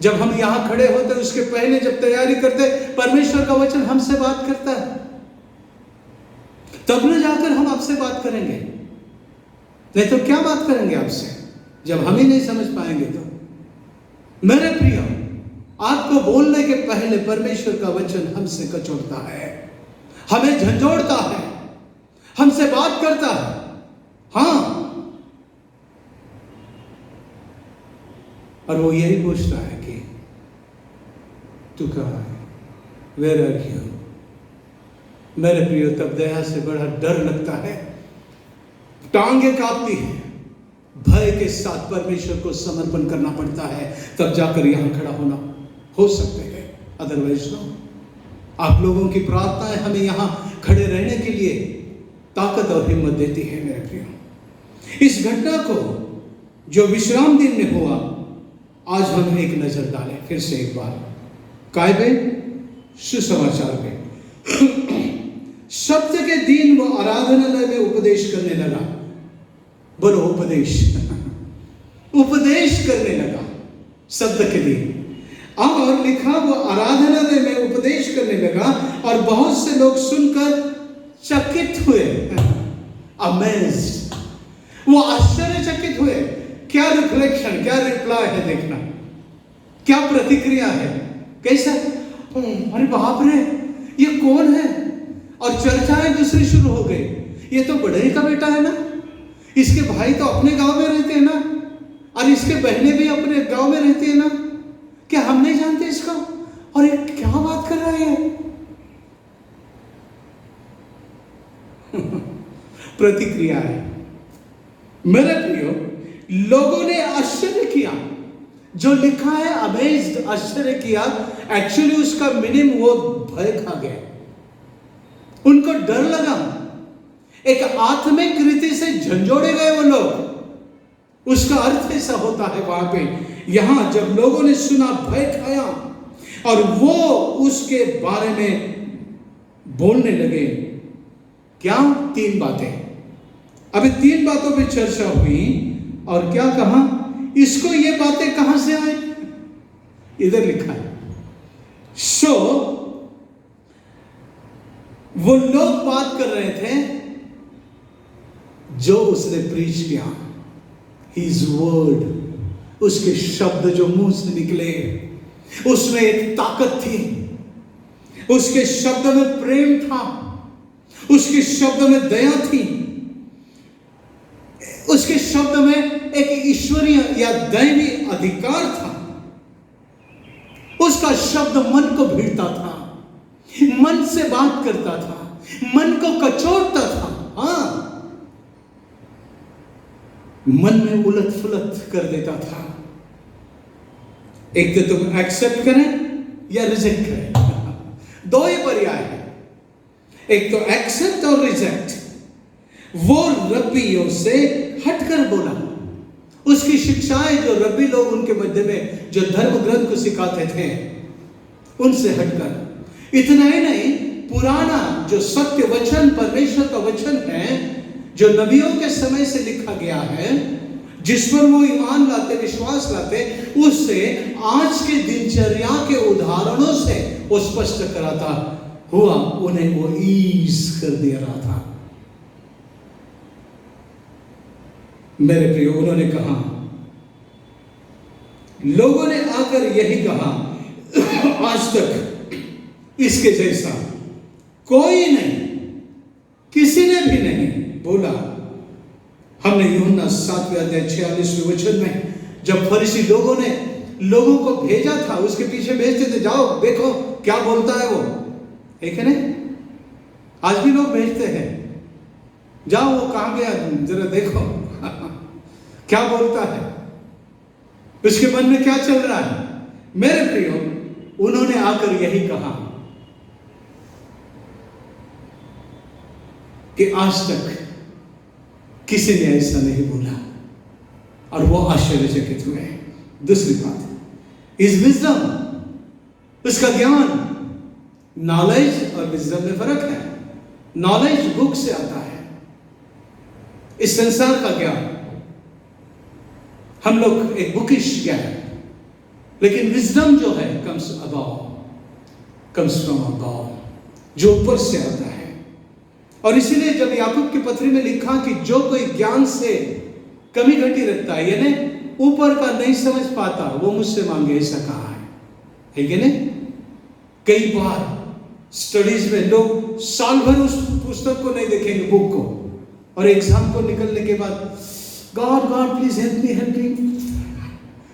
जब हम यहां खड़े होते, उसके पहले जब तैयारी करते, परमेश्वर का वचन हमसे बात करता है, तब न जाकर हम आपसे बात करेंगे, नहीं तो क्या बात करेंगे आपसे जब हम ही नहीं समझ पाएंगे। तो मेरे प्रिय, आपको बोलने के पहले परमेश्वर का वचन हमसे कचोटता है, हमें झंझोड़ता है, हमसे बात करता है। हाँ, और वो यही पूछता है कि तू कहाँ है, वेयर आर यू। मेरे प्रियो, तब दया से बड़ा डर लगता है, टांगे कांपती है, भय के साथ परमेश्वर को समर्पण करना पड़ता है, तब जाकर यहां खड़ा होना हो सकते हैं। Otherwise no. आप लोगों की प्रार्थनाएं हमें यहां खड़े रहने के लिए ताकत और हिम्मत देती है। मेरे प्रियो, इस घटना को जो विश्राम दिन में हुआ, आज हम एक नजर डालें फिर से एक बार कायबे सुसमाचार में। सप्ताह के दिन वो आराधनालय में उपदेश करने लगा। बोलो उपदेश। उपदेश करने लगा सप्ताह के दिन, और लिखा वो आराधनालय में उपदेश करने लगा और बहुत से लोग सुनकर चकित हुए, अमेज्ड, वो आश्चर्यचकित हुए। क्या रिफ्लेक्शन, क्या रिप्लाई है, देखना क्या प्रतिक्रिया है, कैसा, अरे बाप रे, ये कौन है? और चर्चाएं दूसरी शुरू हो गई। ये तो बड़े का बेटा है ना, इसके भाई तो अपने गांव में रहते हैं ना, और इसके बहनें भी अपने गांव में रहती है ना, क्या हम नहीं जानते इसको? और ये क्या बात कर रहा है? प्रतिक्रिया है। मेरे प्रियो, लोगों ने आश्चर्य किया, जो लिखा है अमेज्ड, आश्चर्य किया, एक्चुअली उसका मीनिंग वो भय खा गए, उनको डर लगा, एक आत्मिक रीति से झंझोड़े गए वो लोग। उसका अर्थ ऐसा होता है वहां पे, यहां जब लोगों ने सुना, भय खाया और वो उसके बारे में बोलने लगे। क्या? 3 बातें। अभी 3 बातों पे चर्चा हुई और क्या कहा? इसको ये बातें कहां से आई? इधर लिखा है। वो लोग बात कर रहे थे जो उसने प्रीच किया, His word, उसके शब्द जो मुंह से निकले, उसमें एक ताकत थी, उसके शब्द में प्रेम था, उसके शब्द में दया थी, उसके शब्द में एक ईश्वरीय या दैवी अधिकार था। उसका शब्द मन को भिड़ता था, मन से बात करता था, मन को कचोटता था, हाँ, मन में उलट फुलट कर देता था। एक तो तुम एक्सेप्ट करें या रिजेक्ट करें, दो ही पर्याय है, एक तो एक्सेप्ट और रिजेक्ट। वो रब्बियों से हटकर बोला, उसकी शिक्षाएं जो रब्बी लोग उनके मध्य में जो धर्म ग्रंथ को सिखाते थे, उनसे हटकर। इतना ही नहीं, पुराना जो सत्य वचन, परमेश्वर का वचन है, जो नबियों के समय से लिखा गया है, जिस पर वो ईमान लाते, विश्वास लाते, उससे आज के दिनचर्या के उदाहरणों से वो स्पष्ट कराता हुआ उन्हें वो ईज कर दे रहा था। मेरे प्रियो, उन्होंने कहा, लोगों ने आकर यही कहा, आज तक इसके जैसा कोई नहीं, किसी ने भी नहीं बोला। हमने यूहन्ना 7वें अध्याय 46वें वचन में जब फरीसी लोगों ने लोगों को भेजा था, उसके पीछे भेजते थे, जाओ देखो क्या बोलता है वो, है नहीं? आज भी लोग भेजते हैं, जाओ वो कहां गया, जरा देखो क्या बोलता है, उसके मन में क्या चल रहा है। मेरे प्रियो, उन्होंने आकर यही कहा कि आज तक किसी ने ऐसा नहीं बोला, और वो आश्चर्यचकित हुए। दूसरी बात, इस विजडम, उसका ज्ञान, नॉलेज और विजडम में फर्क है। नॉलेज बुक से आता है, इस संसार का ज्ञान, हम लोग एक बुकिश ज्ञान, लेकिन विजडम जो है कम्स फ्रॉम अबव, जो ऊपर से आता है। और इसीलिए जब याकूब की पत्री में लिखा कि जो कोई ज्ञान से कमी घटी रखता है, यानी ऊपर का नहीं समझ पाता, वो मुझसे मांगे, ऐसा कहा है कि नहीं? कई बार स्टडीज में लोग साल भर उस पुस्तक को नहीं देखेंगे, बुक को, और एग्जाम को निकलने के बाद गॉड प्लीज हेल्प मी,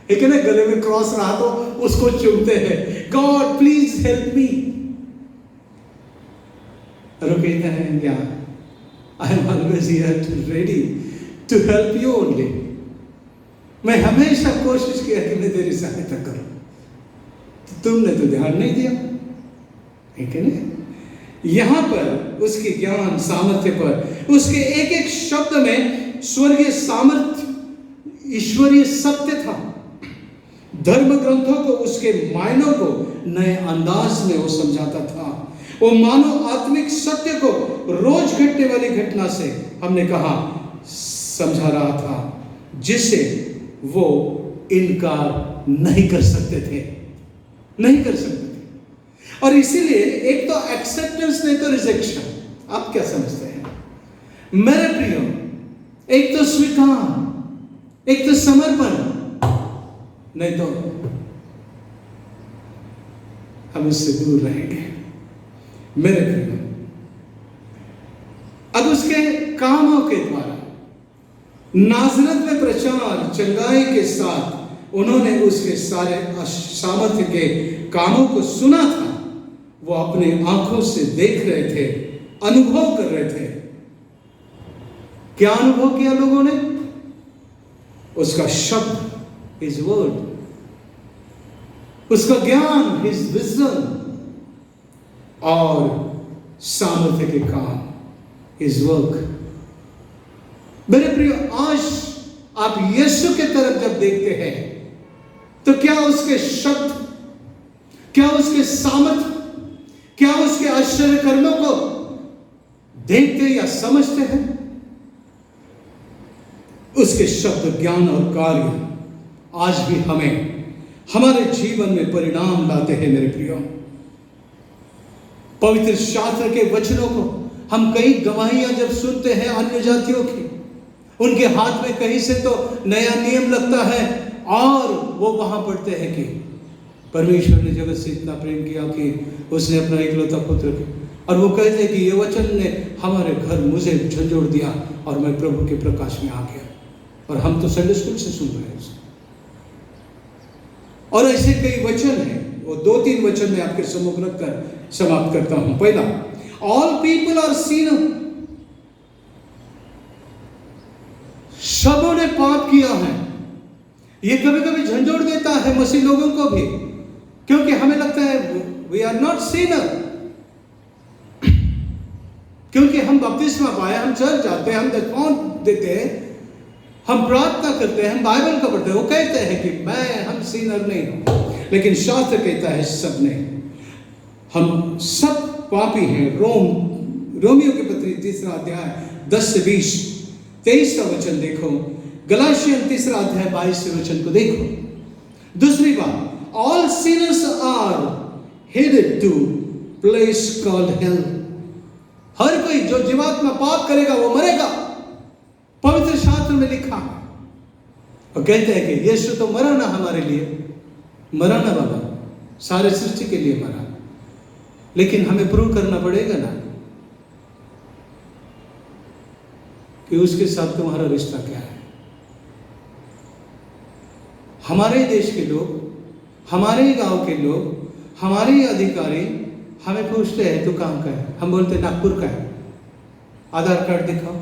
एक ना गले में क्रॉस रहा तो उसको चूमते हैं, गॉड प्लीज हेल्प मी। कहते हैं क्या, I am always here to ready to help you only. मैं हमेशा कोशिश किया कि मैं तेरी सहायता करूं, तो तुमने तो ध्यान नहीं दिया, है ना? यहां पर उसके ज्ञान सामर्थ्य पर, उसके एक एक शब्द में स्वर्गीय सामर्थ्य, ईश्वरीय सत्य था। धर्म ग्रंथों को, उसके मायनों को नए अंदाज में वो समझाता था। वो मानो आत्मिक सत्य को रोज घटने वाली घटना से, हमने कहा, समझा रहा था, जिसे वो इनकार नहीं कर सकते थे, नहीं कर सकते थे। और इसीलिए एक तो एक्सेप्टेंस, नहीं तो रिजेक्शन। आप क्या समझते हैं मेरे प्रियो? एक तो स्वीकार, एक तो समर्पण, नहीं तो हम इससे दूर रहेंगे। मेरे प्रियो, अब उसके कामों के द्वारा नाज़रत में प्रचार चंगाई के साथ उन्होंने उसके सारे सामर्थ्य के कामों को सुना था। वो अपने आंखों से देख रहे थे, अनुभव कर रहे थे। क्या अनुभव किया लोगों ने? उसका शब्द, His word, उसका ज्ञान, His wisdom, और सामर्थ्य के काम, His work। मेरे प्रिय, आज आप यीशु के तरफ जब देखते हैं, तो क्या उसके शब्द, क्या उसके सामर्थ्य, क्या उसके आश्चर्य कर्मों को देखते या समझते हैं? उसके शब्द, ज्ञान और कार्य आज भी हमें हमारे जीवन में परिणाम लाते हैं। मेरे प्रियो, पवित्र शास्त्र के वचनों को हम कई गवाहियां जब सुनते हैं अन्य जातियों की, उनके हाथ में कहीं से तो नया नियम लगता है और वो वहां पढ़ते हैं कि परमेश्वर ने जगत से इतना प्रेम किया कि उसने अपना इकलौता पुत्र, और वो कहते हैं कि ये वचन ने हमारे घर मुझे झंझोड़ दिया और मैं प्रभु के प्रकाश में आ गया। और हम तो संडे स्कूल से सुन रहे हैं उसे। और ऐसे कई वचन हैं, वो 2-3 वचन में आपके सम्मुख रखकर समाप्त करता हूं। पहला, ऑल पीपल आर सिनर, सबों ने पाप किया है। ये कभी कभी झंझोड़ देता है मसीह लोगों को भी, क्योंकि हमें लगता है वी आर नॉट सिनर, क्योंकि हम बपतिस्मा पाए, हम चर्च जाते हैं, हम दशमांश देते हैं, हम प्रार्थना करते हैं, हम बाइबल का पढ़ते हैं। वो कहते हैं कि हम सिनर नहीं हूं, लेकिन शास्त्र कहता है सब नहीं, हम सब पापी हैं। रोमियो की पत्री 3 अध्याय 10 से 20, 23 का वचन देखो। गलाशियन 3 अध्याय 22 वचन को देखो। दूसरी बात, all sinners are headed to place called hell. हर कोई जो जीवात्मा पाप करेगा वो मरेगा, पवित्र शास्त्र में लिखा है। और कहते हैं कि यीशु तो मरा ना हमारे लिए, मरा ना बाबा, सारे सृष्टि के लिए मरा, लेकिन हमें प्रूव करना पड़ेगा ना कि उसके साथ तुम्हारा रिश्ता क्या है। हमारे देश के लोग, हमारे गांव के लोग, हमारे अधिकारी हमें पूछते हैं तू कहां का है, हम बोलते हैं नागपुर का है, आधार कार्ड दिखाओ।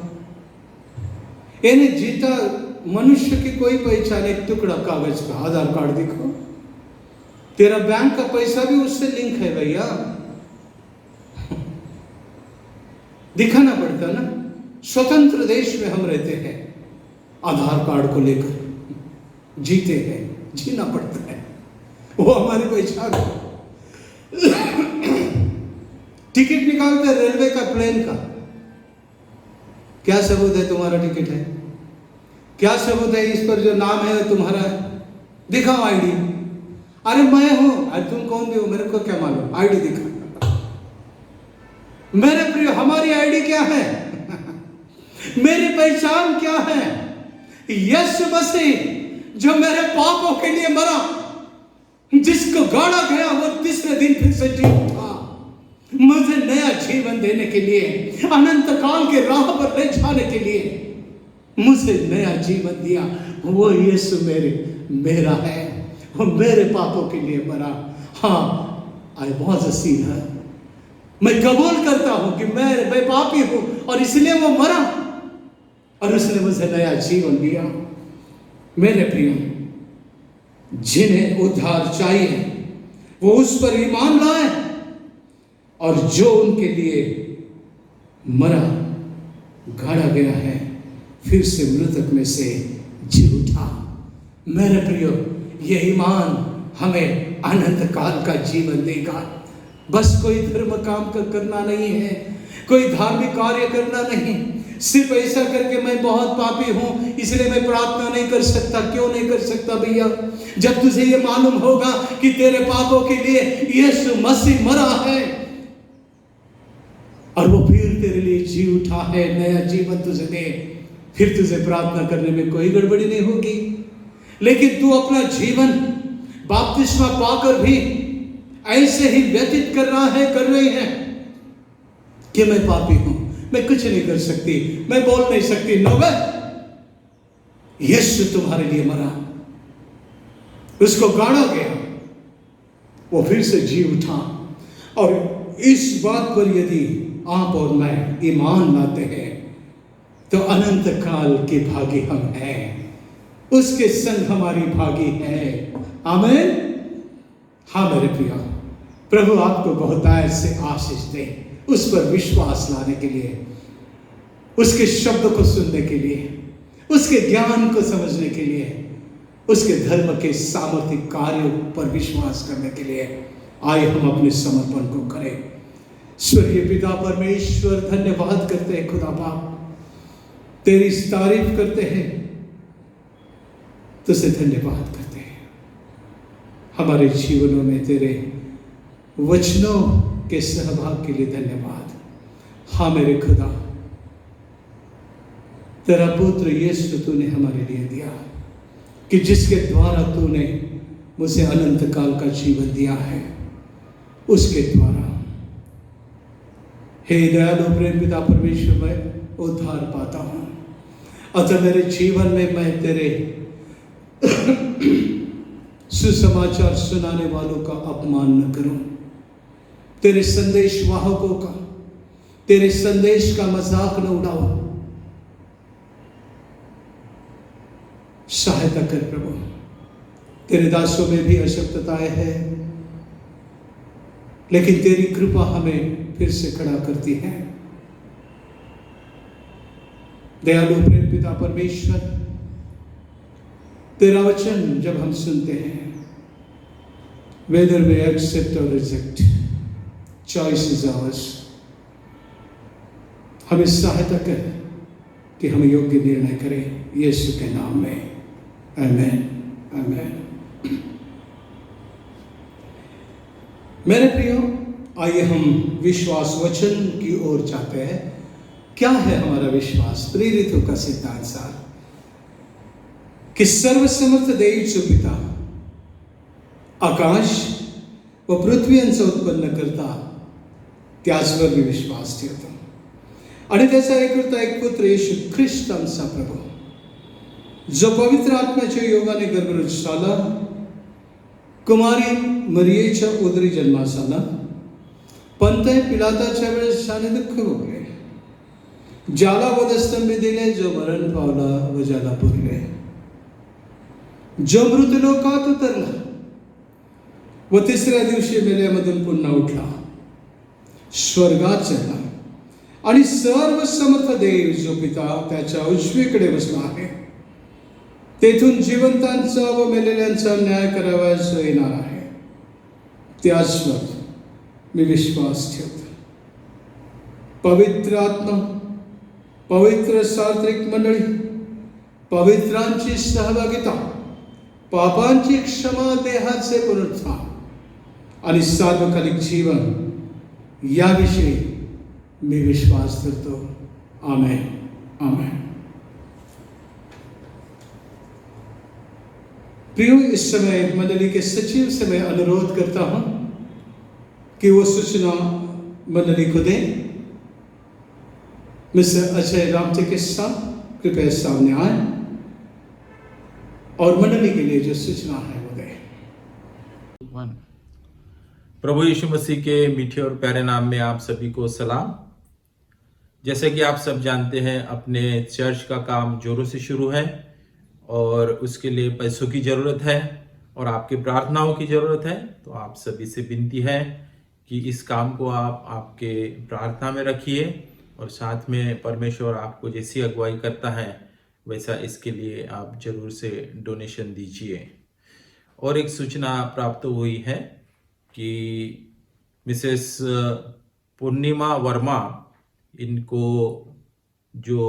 यानी जीता मनुष्य की कोई पहचान एक टुकड़ा कागज का, आधार कार्ड दिखाओ। तेरा बैंक का पैसा भी उससे लिंक है भैया, दिखाना पड़ता ना। स्वतंत्र देश में हम रहते हैं, आधार कार्ड को लेकर जीते हैं, जीना पड़ता है, वो हमारी पहचान है। टिकट निकालते हैं रेलवे का, प्लेन का, क्या सबूत है तुम्हारा टिकट है? क्या सबूत है इस पर जो नाम है तुम्हारा है? दिखाओ आईडी। अरे मैं हूं, अरे तुम कौन भी हो मेरे को क्या मालूम, आईडी दिखा। मेरे प्रिय, हमारी आईडी क्या है? मेरी पहचान क्या है? यीशु मसीह जो मेरे पापों के लिए मरा, जिसको गाड़ा गया वो तीसरे दिन फिर से जी उठा, मुझे नया जीवन देने के लिए, अनंत काल के राह पर ले जाने के लिए मुझे नया जीवन दिया। वो यीशु मेरा है, वो मेरे पापों के लिए मरा। हाँ, आई वॉज अ सिनर, मैं कबूल करता हूं कि मैं पापी हूं और इसलिए वो मरा और उसने मुझे नया जीवन दिया। मेरे प्रिय, जिन्हें उद्धार चाहिए वो उस पर ईमान लाए, और जो उनके लिए मरा, गाड़ा गया है, फिर से मृतक में से जी उठा। मेरे प्रियो, ये ईमान हमें अनंत काल का जीवन देगा। बस कोई धर्म काम करना नहीं है, कोई धार्मिक कार्य करना नहीं, सिर्फ ऐसा करके मैं बहुत पापी हूं इसलिए मैं प्रार्थना नहीं कर सकता। क्यों नहीं कर सकता भैया? जब तुझे ये मालूम होगा कि तेरे पापों के लिए यीशु मसीह मरा है और वो फिर तेरे लिए जी उठा है, नया जीवन तुझे दे, फिर तुझे प्रार्थना करने में कोई गड़बड़ी नहीं होगी। लेकिन तू अपना जीवन बपतिस्मा पाकर भी ऐसे ही व्यतीत कर रही है कि मैं पापी हूं, मैं कुछ नहीं कर सकती, मैं बोल नहीं सकती। नो वे, यीशु तुम्हारे लिए मरा, उसको गाड़ा गया, वो फिर से जी उठा। और इस बात पर यदि आप और मैं ईमान लाते हैं तो अनंत काल के भागी हम हैं, उसके संग हमारी भागी है। आमीन। हाँ मेरे प्रिय, प्रभु आपको बहुतायत से आशीष दे, उस पर विश्वास लाने के लिए, उसके शब्द को सुनने के लिए, उसके ज्ञान को समझने के लिए, उसके धर्म के सामर्थ्य कार्यों पर विश्वास करने के लिए आइए हम अपने समर्पण को करें। स्वर्गीय पिता परमेश्वर, धन्यवाद करते हैं खुदा बाप, तेरी तारीफ करते हैं, तुझसे धन्यवाद करते हैं। हमारे जीवनों में तेरे वचनों के सहभाग के लिए धन्यवाद। हाँ मेरे खुदा, तेरा पुत्र यीशु तूने हमारे लिए दिया, कि जिसके द्वारा तूने मुझे अनंत काल का जीवन दिया है, उसके द्वारा हे दयालु प्रेम पिता परमेश्वर मैं उद्धार पाता हूं। अतः मेरे जीवन में मैं तेरे सुसमाचार सुनाने वालों का अपमान न करूं, तेरे संदेश वाहकों का, तेरे संदेश का मजाक न उड़ाऊं। सहायता कर प्रभु, तेरे दासों में भी अशक्तताएं हैं, लेकिन तेरी कृपा हमें फिर से खड़ा करती है। दयालु प्रेम पिता परमेश्वर, तेरा वचन जब हम सुनते हैं, whether we accept or reject, choice is ours। हमें सहायता कर कि हम योग्य निर्णय करें, यीशु के नाम में, आमेन आमेन। मेरे प्रियो, आइए हम विश्वास वचन की ओर जाते हैं। क्या है हमारा विश्वास? प्रेरितों का सिद्धांत सार कि सर्वसमर्थ देव पिता आकाश व पृथ्वी यांचा उत्पन्न करता त्याचवर मी विश्वास ठेवतो आणि त्याचा एकटा एक पुत्र येशू ख्रिस्त आमचा प्रभू, जो पवित्र आत्म्याच्या योगाने गर्भरूप झाला, कुमारी मरियेच्या उदरी जन्मास आला, पंतय पिलाताच्या वेळेस त्याने दुःख भोगले, ज्याला वधस्तंभी दिले, जो मरण पावला व ज्याला पुरले, जो मृतलोकात उतरला व तिसऱ्या दिवशी मेल्यामधून पुन्हा उठला, स्वर्गात चढला आणि सर्व समर्थ देव जो पिता त्याच्या उजवीकडे बसला आहे, तेथून जिवंतांचा व मेलेल्यांचा न्याय करावयास येणार आहे, त्याचवर मी विश्वास ठेवतो। पवित्र आत्मा, पवित्र सार्वत्रिक मंडळी, पवित्रांची सहभागिता, पापांची क्षमा, देहाचे पुनरुत्थान आणि सार्वकालिक जीवन याविषयी मी विश्वास करतो। आमेन आमेन। प्रियो, इस समय मंडली के सचिव से मैं अनुरोध करता हूं कि वो सूचना मंडली को दें। मिस्टर अजय रामटेकिस्ता कृपया सामने आए और मंडली के लिए जो सूचना है वो दें। प्रभु यीशु मसीह के मीठे और प्यारे नाम में आप सभी को सलाम। जैसे कि आप सब जानते हैं, अपने चर्च का काम जोरों से शुरू है और उसके लिए पैसों की ज़रूरत है और आपकी प्रार्थनाओं की ज़रूरत है। तो आप सभी से विनती है कि इस काम को आप आपके प्रार्थना में रखिए और साथ में परमेश्वर आपको जैसी अगुवाई करता है वैसा इसके लिए आप जरूर से डोनेशन दीजिए। और एक सूचना प्राप्त हुई है कि मिसेस पूर्णिमा वर्मा, इनको जो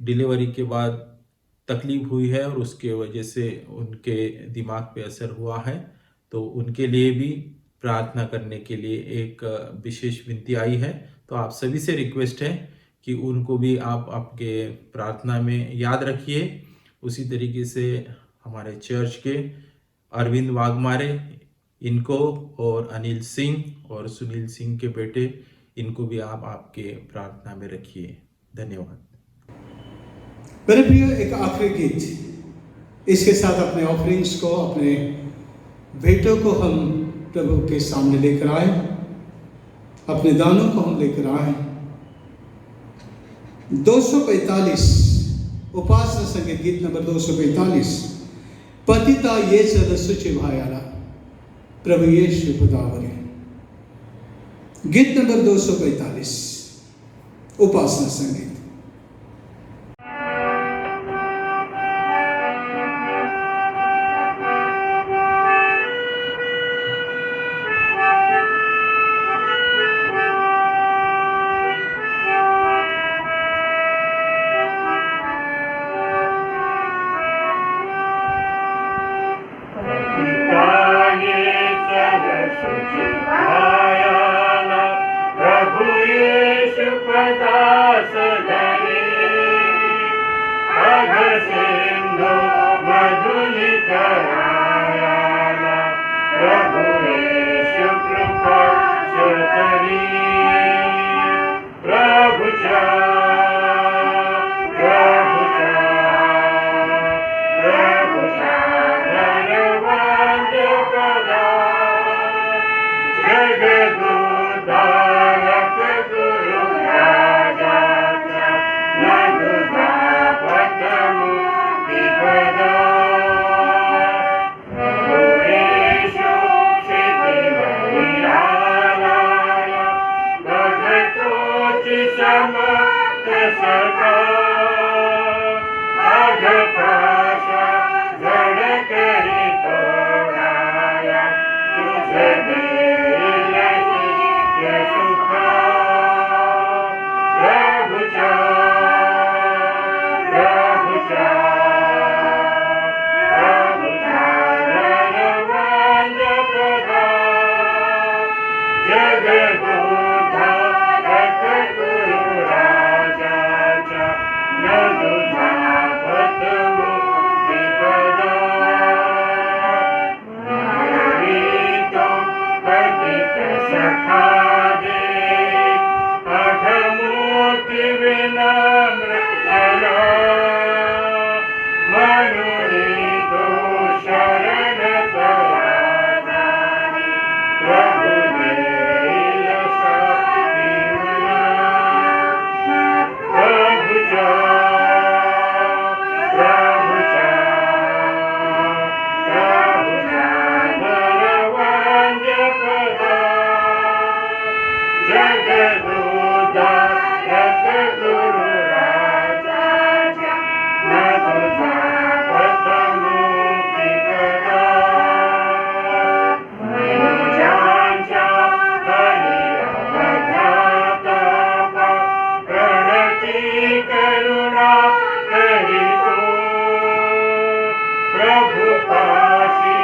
डिलीवरी के बाद तकलीफ हुई है और उसके वजह से उनके दिमाग पे असर हुआ है, तो उनके लिए भी प्रार्थना करने के लिए एक विशेष विनती आई है। तो आप सभी से रिक्वेस्ट है कि उनको भी आप आपके प्रार्थना में याद रखिए। उसी तरीके से हमारे चर्च के अरविंद वाघमारे, इनको और अनिल सिंह और सुनील सिंह के बेटे, इनको भी आप आपके प्रार्थना में रखिए। धन्यवाद। मेरे प्रिय, एक आखिरी गीत, इसके साथ अपने ऑफरिंग्स को, अपने भेंटों को हम प्रभु के सामने लेकर आए, अपने दानों को हम लेकर आए। 245 उपासना संगीत गीत नंबर 245, पतिता ये चल सुचि भायाला प्रभु यीशु पदावरे। गीत नंबर 245 उपासना संगीत। प्रभु यीशु पदास सिंधु मधुलितरायाला प्रभु यीशु कृपा करी प्रभुचा धनवंत पदा जगदुद्धारक गुरु राजाचा नदुधा पतमु विपदा प्रभु यीशु क्षितिमयिलालाय भगतोचि समक्त सखा अघपाशा जड़ करी तोड़ाया तुझे दिलसी के सुखा प्रभुचा प्रभुचा प्रभुचा धनवंत प्रदा जगदुद्धारक गुरु राजाचा नदुधा पतमु विपदा तो पतित सखा दे अधमूर्ति विनम्र जना मनुरीतो शरण तरादारी प्रभु दिलसा दीना प्रभुचा प्रभुचा प्रभुचा धनवंत पदा जगदुद्धारक गुरु राजाचा नदुधा पतमु विपदा मनुजांचा हरि अवधाता प्रणति करुणा करी तो प्रभु पाशी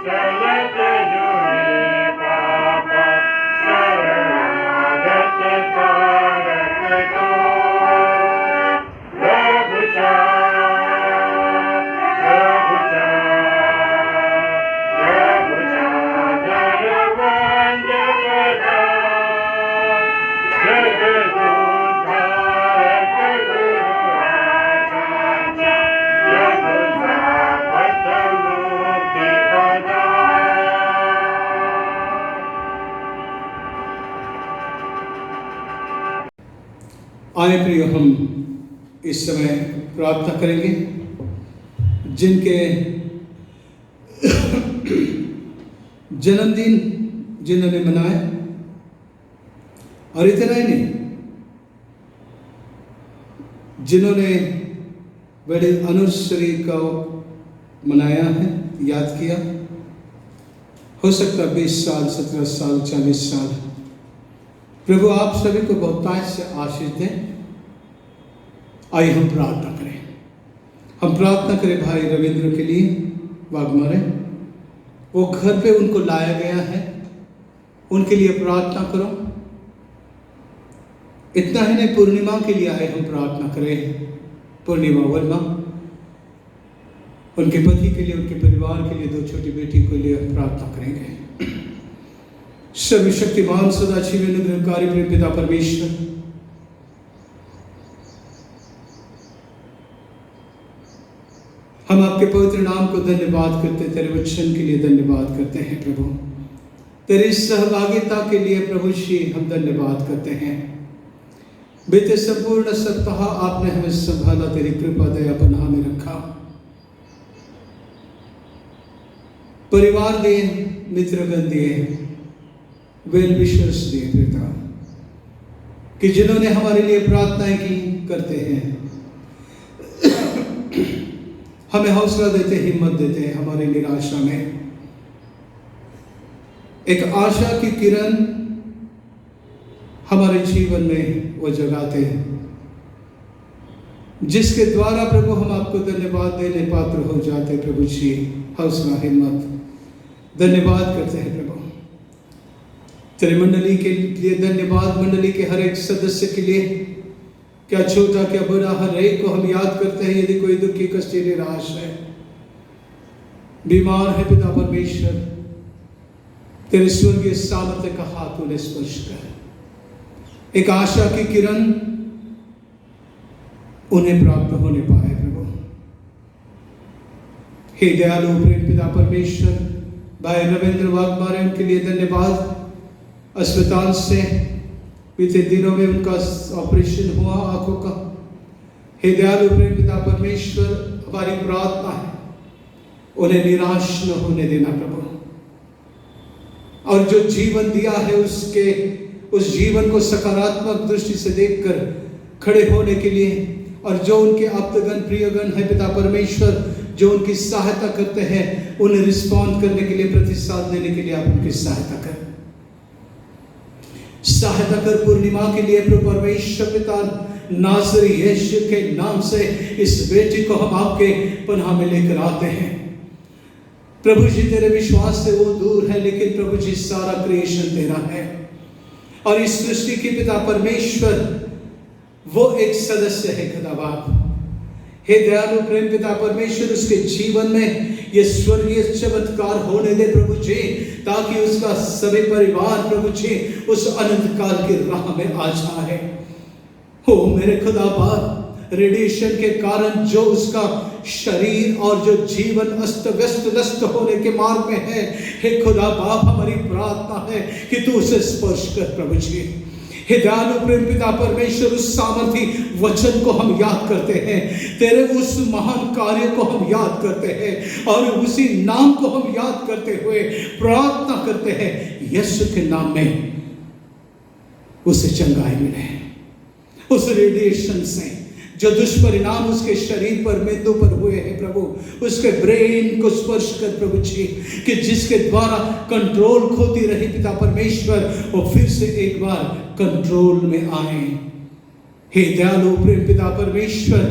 चलत जुने पापा शरणागत तारक तो प्रभुचा प्रभुचा प्रभुचा धनवंत पदा जगदुद्धारक गुरु राजाचा नदुधा पतमु विपदा आए प्रिय, हम इस समय प्रार्थना करेंगे जिनके जन्मदिन जिन्होंने मनाया, और इतना ही नहीं, जिन्होंने बड़े एनिवर्सरी को मनाया है, याद किया। हो सकता 20 साल, 17 साल, 40 साल। प्रभु आप सभी को बहुतायत से आशीष दें। आइए हम प्रार्थना करें। हम प्रार्थना करें भाई रविंद्र के लिए, वाघमारे। वो घर पे उनको लाया गया है, उनके लिए प्रार्थना करो। इतना ही नहीं, पूर्णिमा के लिए आए हम प्रार्थना करें। पूर्णिमा वर्मा, उनके पति के लिए, उनके परिवार के लिए, 2 छोटी बेटी के लिए हम प्रार्थना करेंगे। सर्वशक्तिमान सदाशिव अनुग्रहकारी प्रिय पिता परमेश्वर, हम आपके पवित्र नाम को धन्यवाद करते, तेरे वचन के लिए धन्यवाद करते हैं प्रभु। तेरी सहभागिता के लिए प्रभु श्री हम धन्यवाद करते हैं। बीते संपूर्ण सप्ताह आपने हमें संभाला, तेरी कृपा दया पनाह में रखा। परिवार दिए, मित्रगण दिए, वेल विश्वास दिए पिता, कि जिन्होंने हमारे लिए प्रार्थनाएं की करते हैं, हमें हौसला देते, हिम्मत देते हैं। हमारी निराशा में एक आशा की किरण हमारे जीवन में वो जगाते हैं, जिसके द्वारा प्रभु हम आपको धन्यवाद देने पात्र हो जाते। प्रभु जी, हौसला, हिम्मत, धन्यवाद करते हैं प्रभु। तेरे मंडली के लिए धन्यवाद, मंडली के हर एक सदस्य के लिए, क्या छोटा क्या बड़ा, हर एक को हम याद करते हैं। यदि कोई दुखी कष्टी निराश है, बीमार है, पिता परमेश्वर तेरे स्वर्गीय सामर्थ्य का हाथ उन्हें स्पर्श कर एक आशा की किरण उन्हें प्राप्त होने पाए प्रभु। हे दयालु प्रेम पिता परमेश्वर, भाई रविंद्र वाघमारे, उनके लिए धन्यवाद। अस्पताल से बीते दिनों में उनका ऑपरेशन हुआ आंखों का। हे दयालु प्रेम पिता परमेश्वर, हमारी प्रार्थना है उन्हें निराश न होने देना प्रभु, और जो जीवन दिया है उस जीवन को सकारात्मक दृष्टि से देखकर खड़े होने के लिए, और जो उनके आप्तगण प्रियगण है पिता परमेश्वर, जो उनकी सहायता करते हैं, उन्हें रिस्पॉन्ड करने के लिए, प्रतिसाद देने के लिए आप उनकी सहायता कर पूर्णिमा के लिए प्रभु परमेश्वर पिता, नासरी यीशु के नाम से इस बेटी को हम आपके पनाह में लेकर आते हैं प्रभु जी। तेरे विश्वास से वो दूर है, लेकिन प्रभु जी सारा क्रिएशन तेरा है, और इस सृष्टि के पिता परमेश्वर वो एक सदस्य है खुदा बाप। हे दयालु प्रेम पिता परमेश्वर, उसके जीवन में ये स्वर्गीय चमत्कार होने दे प्रभु जी, ताकि उसका सभी परिवार प्रभु जी उस अनंत काल की राह में आ जाए। हो मेरे खुदा बाप, रेडिएशन के कारण जो उसका शरीर और जो जीवन अस्त व्यस्त होने के मार्ग में है, हे खुदा बाप, हमारी प्रार्थना है कि तू उसे स्पर्श कर प्रभु जी। हे दयालु प्रेम पिता परमेश्वर, उस सामर्थी वचन को हम याद करते हैं, तेरे उस महान कार्य को हम याद करते हैं, और उसी नाम को हम याद करते हुए प्रार्थना करते हैं, यीशु के नाम में उसे चंगाई मिले उस रेडिएशन से जो दुष्परिणाम उसके शरीर पर, मेंदु पर हुए हैं प्रभु, उसके ब्रेन को स्पर्श कर प्रभु जी, कि जिसके द्वारा कंट्रोल खोती रही पिता परमेश्वर, वो फिर से एक बार कंट्रोल में आए। हे दयालु प्रेम पिता परमेश्वर,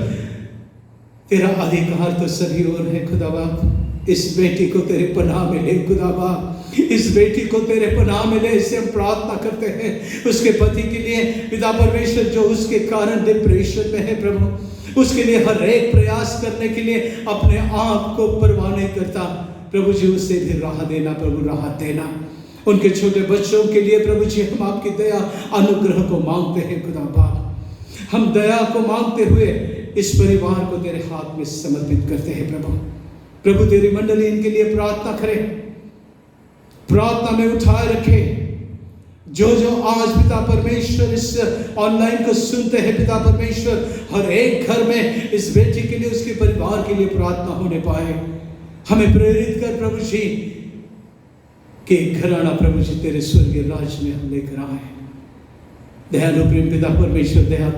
तेरा अधिकार तो सभी ओर है खुदा बाप। इस बेटी को तेरे पनाह में ले खुदा बाप, इस बेटी को तेरे पनाह में ले, इससे हम प्रार्थना करते हैं उसके पति के लिए पिता परमेश्वर, जो उसके कारण डिप्रेशन में है प्रभु, उसके लिए हर एक प्रयास करने के लिए अपने आप को परवाह नहीं करता प्रभु जी, उसे भी राह देना प्रभु, राहत देना। उनके छोटे बच्चों के लिए प्रभु जी हम आपकी दया अनुग्रह को मांगते हैं खुदा बाप। हम दया को मांगते हुए इस परिवार को तेरे हाथ में समर्पित करते हैं प्रभु। तेरी मंडली इनके लिए प्रार्थना करे, प्रार्थना में उठाए रखे। जो आज पिता परमेश्वर इस ऑनलाइन को सुनते हैं पिता परमेश्वर, हर एक घर में इस बेटी के लिए, उसके परिवार के लिए प्रार्थना होने पाए। हमें प्रेरित कर प्रभु जी कि घराना प्रभु जी तेरे स्वर्गीय राज में हम लेकर आए। दयालु प्रेम पिता परमेश्वर, दया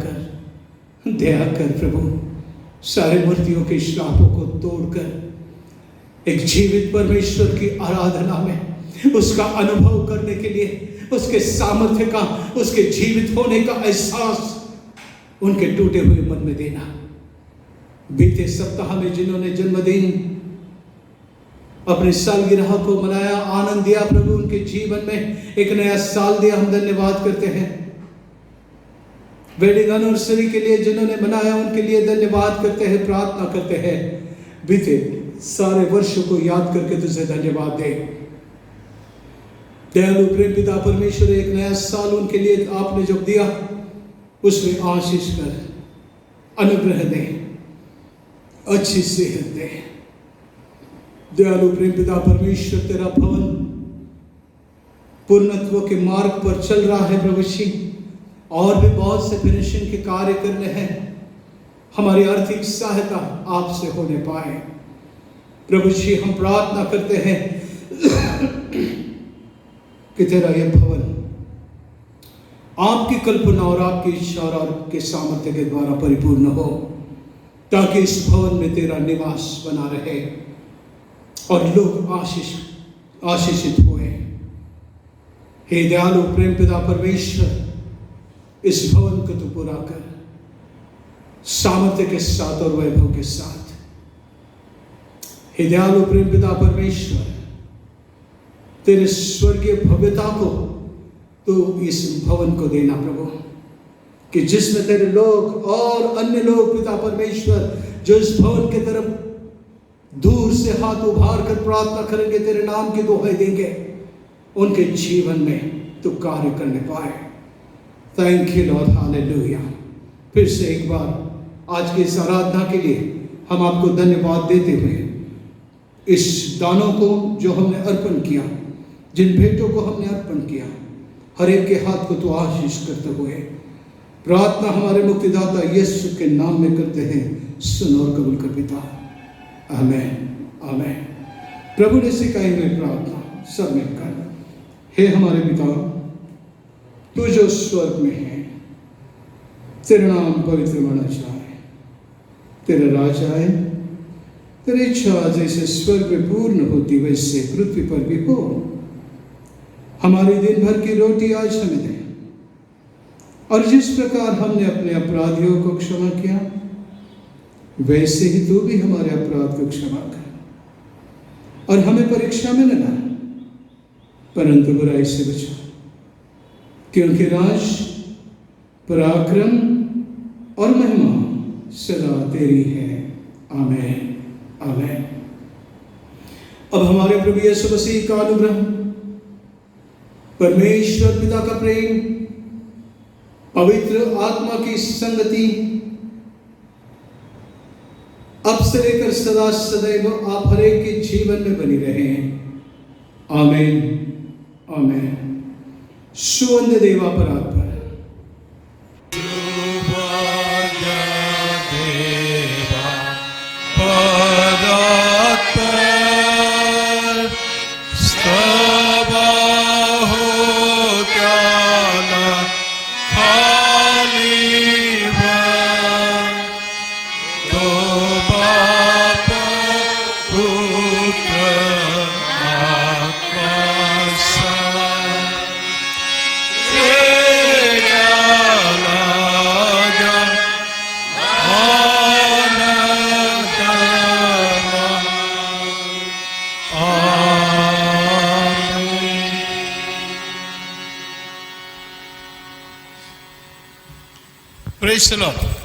कर प्रभु, सारे मूर्तियों के श्रापों को तोड़कर एक जीवित परमेश्वर की आराधना में उसका अनुभव करने के लिए, उसके सामर्थ्य का, उसके जीवित होने का एहसास उनके टूटे हुए मन में देना। बीते सप्ताह में जिन्होंने जन्मदिन, अपने सालगिरह को मनाया, आनंद दिया प्रभु, उनके जीवन में एक नया साल दिया, हम धन्यवाद करते हैं। वेडिंग एनिवर्सरी के लिए जिन्होंने मनाया, उनके लिए धन्यवाद करते हैं, प्रार्थना करते हैं। बीते सारे वर्षों को याद करके तुझे धन्यवाद दे। दयालु प्रेम पिता परमेश्वर, एक नया साल उनके लिए आपने जो दिया, उसमें आशीष कर, अनुग्रह दे, अच्छी सेहत दे। दयालु प्रेम पिता परमेश्वर, तेरा भवन पूर्णत्व के मार्ग पर चल रहा है प्रभु जी, और भी बहुत से फिनिशिंग के कार्य करने हैं। हमारी आर्थिक सहायता आपसे होने पाए प्रभु जी। हम प्रार्थना करते हैं कि तेरा यह भवन आपकी कल्पना और आपकी इच्छा और आपके सामर्थ्य के द्वारा परिपूर्ण हो, ताकि इस भवन में तेरा निवास बना रहे और लोग आशीषित हुए। हे दयालु प्रेम पिता परमेश्वर, इस भवन को तू पूरा कर, सामर्थ्य के साथ और वैभव के साथ। हे दयालु प्रेम पिता परमेश्वर, तेरे स्वर्गीय भव्यता को तू इस भवन को देना प्रभु, कि जिसमें तेरे लोग और अन्य लोग पिता परमेश्वर जो इस भवन की तरफ दूर से हाथ उभार कर प्रार्थना करेंगे, तेरे नाम की दुहाई देंगे, उनके जीवन में तू कार्य करने पाए। Thank you Lord, hallelujah. फिर से एक बार आज की इस आराधना के लिए हम आपको धन्यवाद देते हुए इस दानों को जो हमने अर्पण किया, जिन भेंटों को हमने अर्पण किया, हर एक के हाथ को तो आशीष करते हुए प्रार्थना हमारे मुक्तिदाता यीशु के नाम में करते हैं, सुन और कबूल कर पिता, आमेन आमेन। प्रभु ने सिखाई हुई प्रार्थना सब मिलकर, हे हमारे पिता तू जो स्वर्ग में है, तेरा नाम पवित्र माना जाए, तेरा राज आए, तेरी इच्छा जैसे स्वर्ग में पूर्ण होती वैसे पृथ्वी पर भी हो। हमारी दिन भर की रोटी आज हमें दे, और जिस प्रकार हमने अपने अपराधियों को क्षमा किया वैसे ही तू भी हमारे अपराध को क्षमा कर, और हमें परीक्षा में न ला परंतु बुराई से बचा, क्योंकि राज, पराक्रम और महिमा सदा तेरी है। आमेन आमेन। अब हमारे प्रभु यीशु मसीह का अनुग्रह, परमेश्वर पिता का प्रेम, पवित्र आत्मा की संगति अब से लेकर सदा सदैव आप हरेक के जीवन में बनी रहे। आमेन आमेन। सुवंद देवा परात्पर Praise the Lord.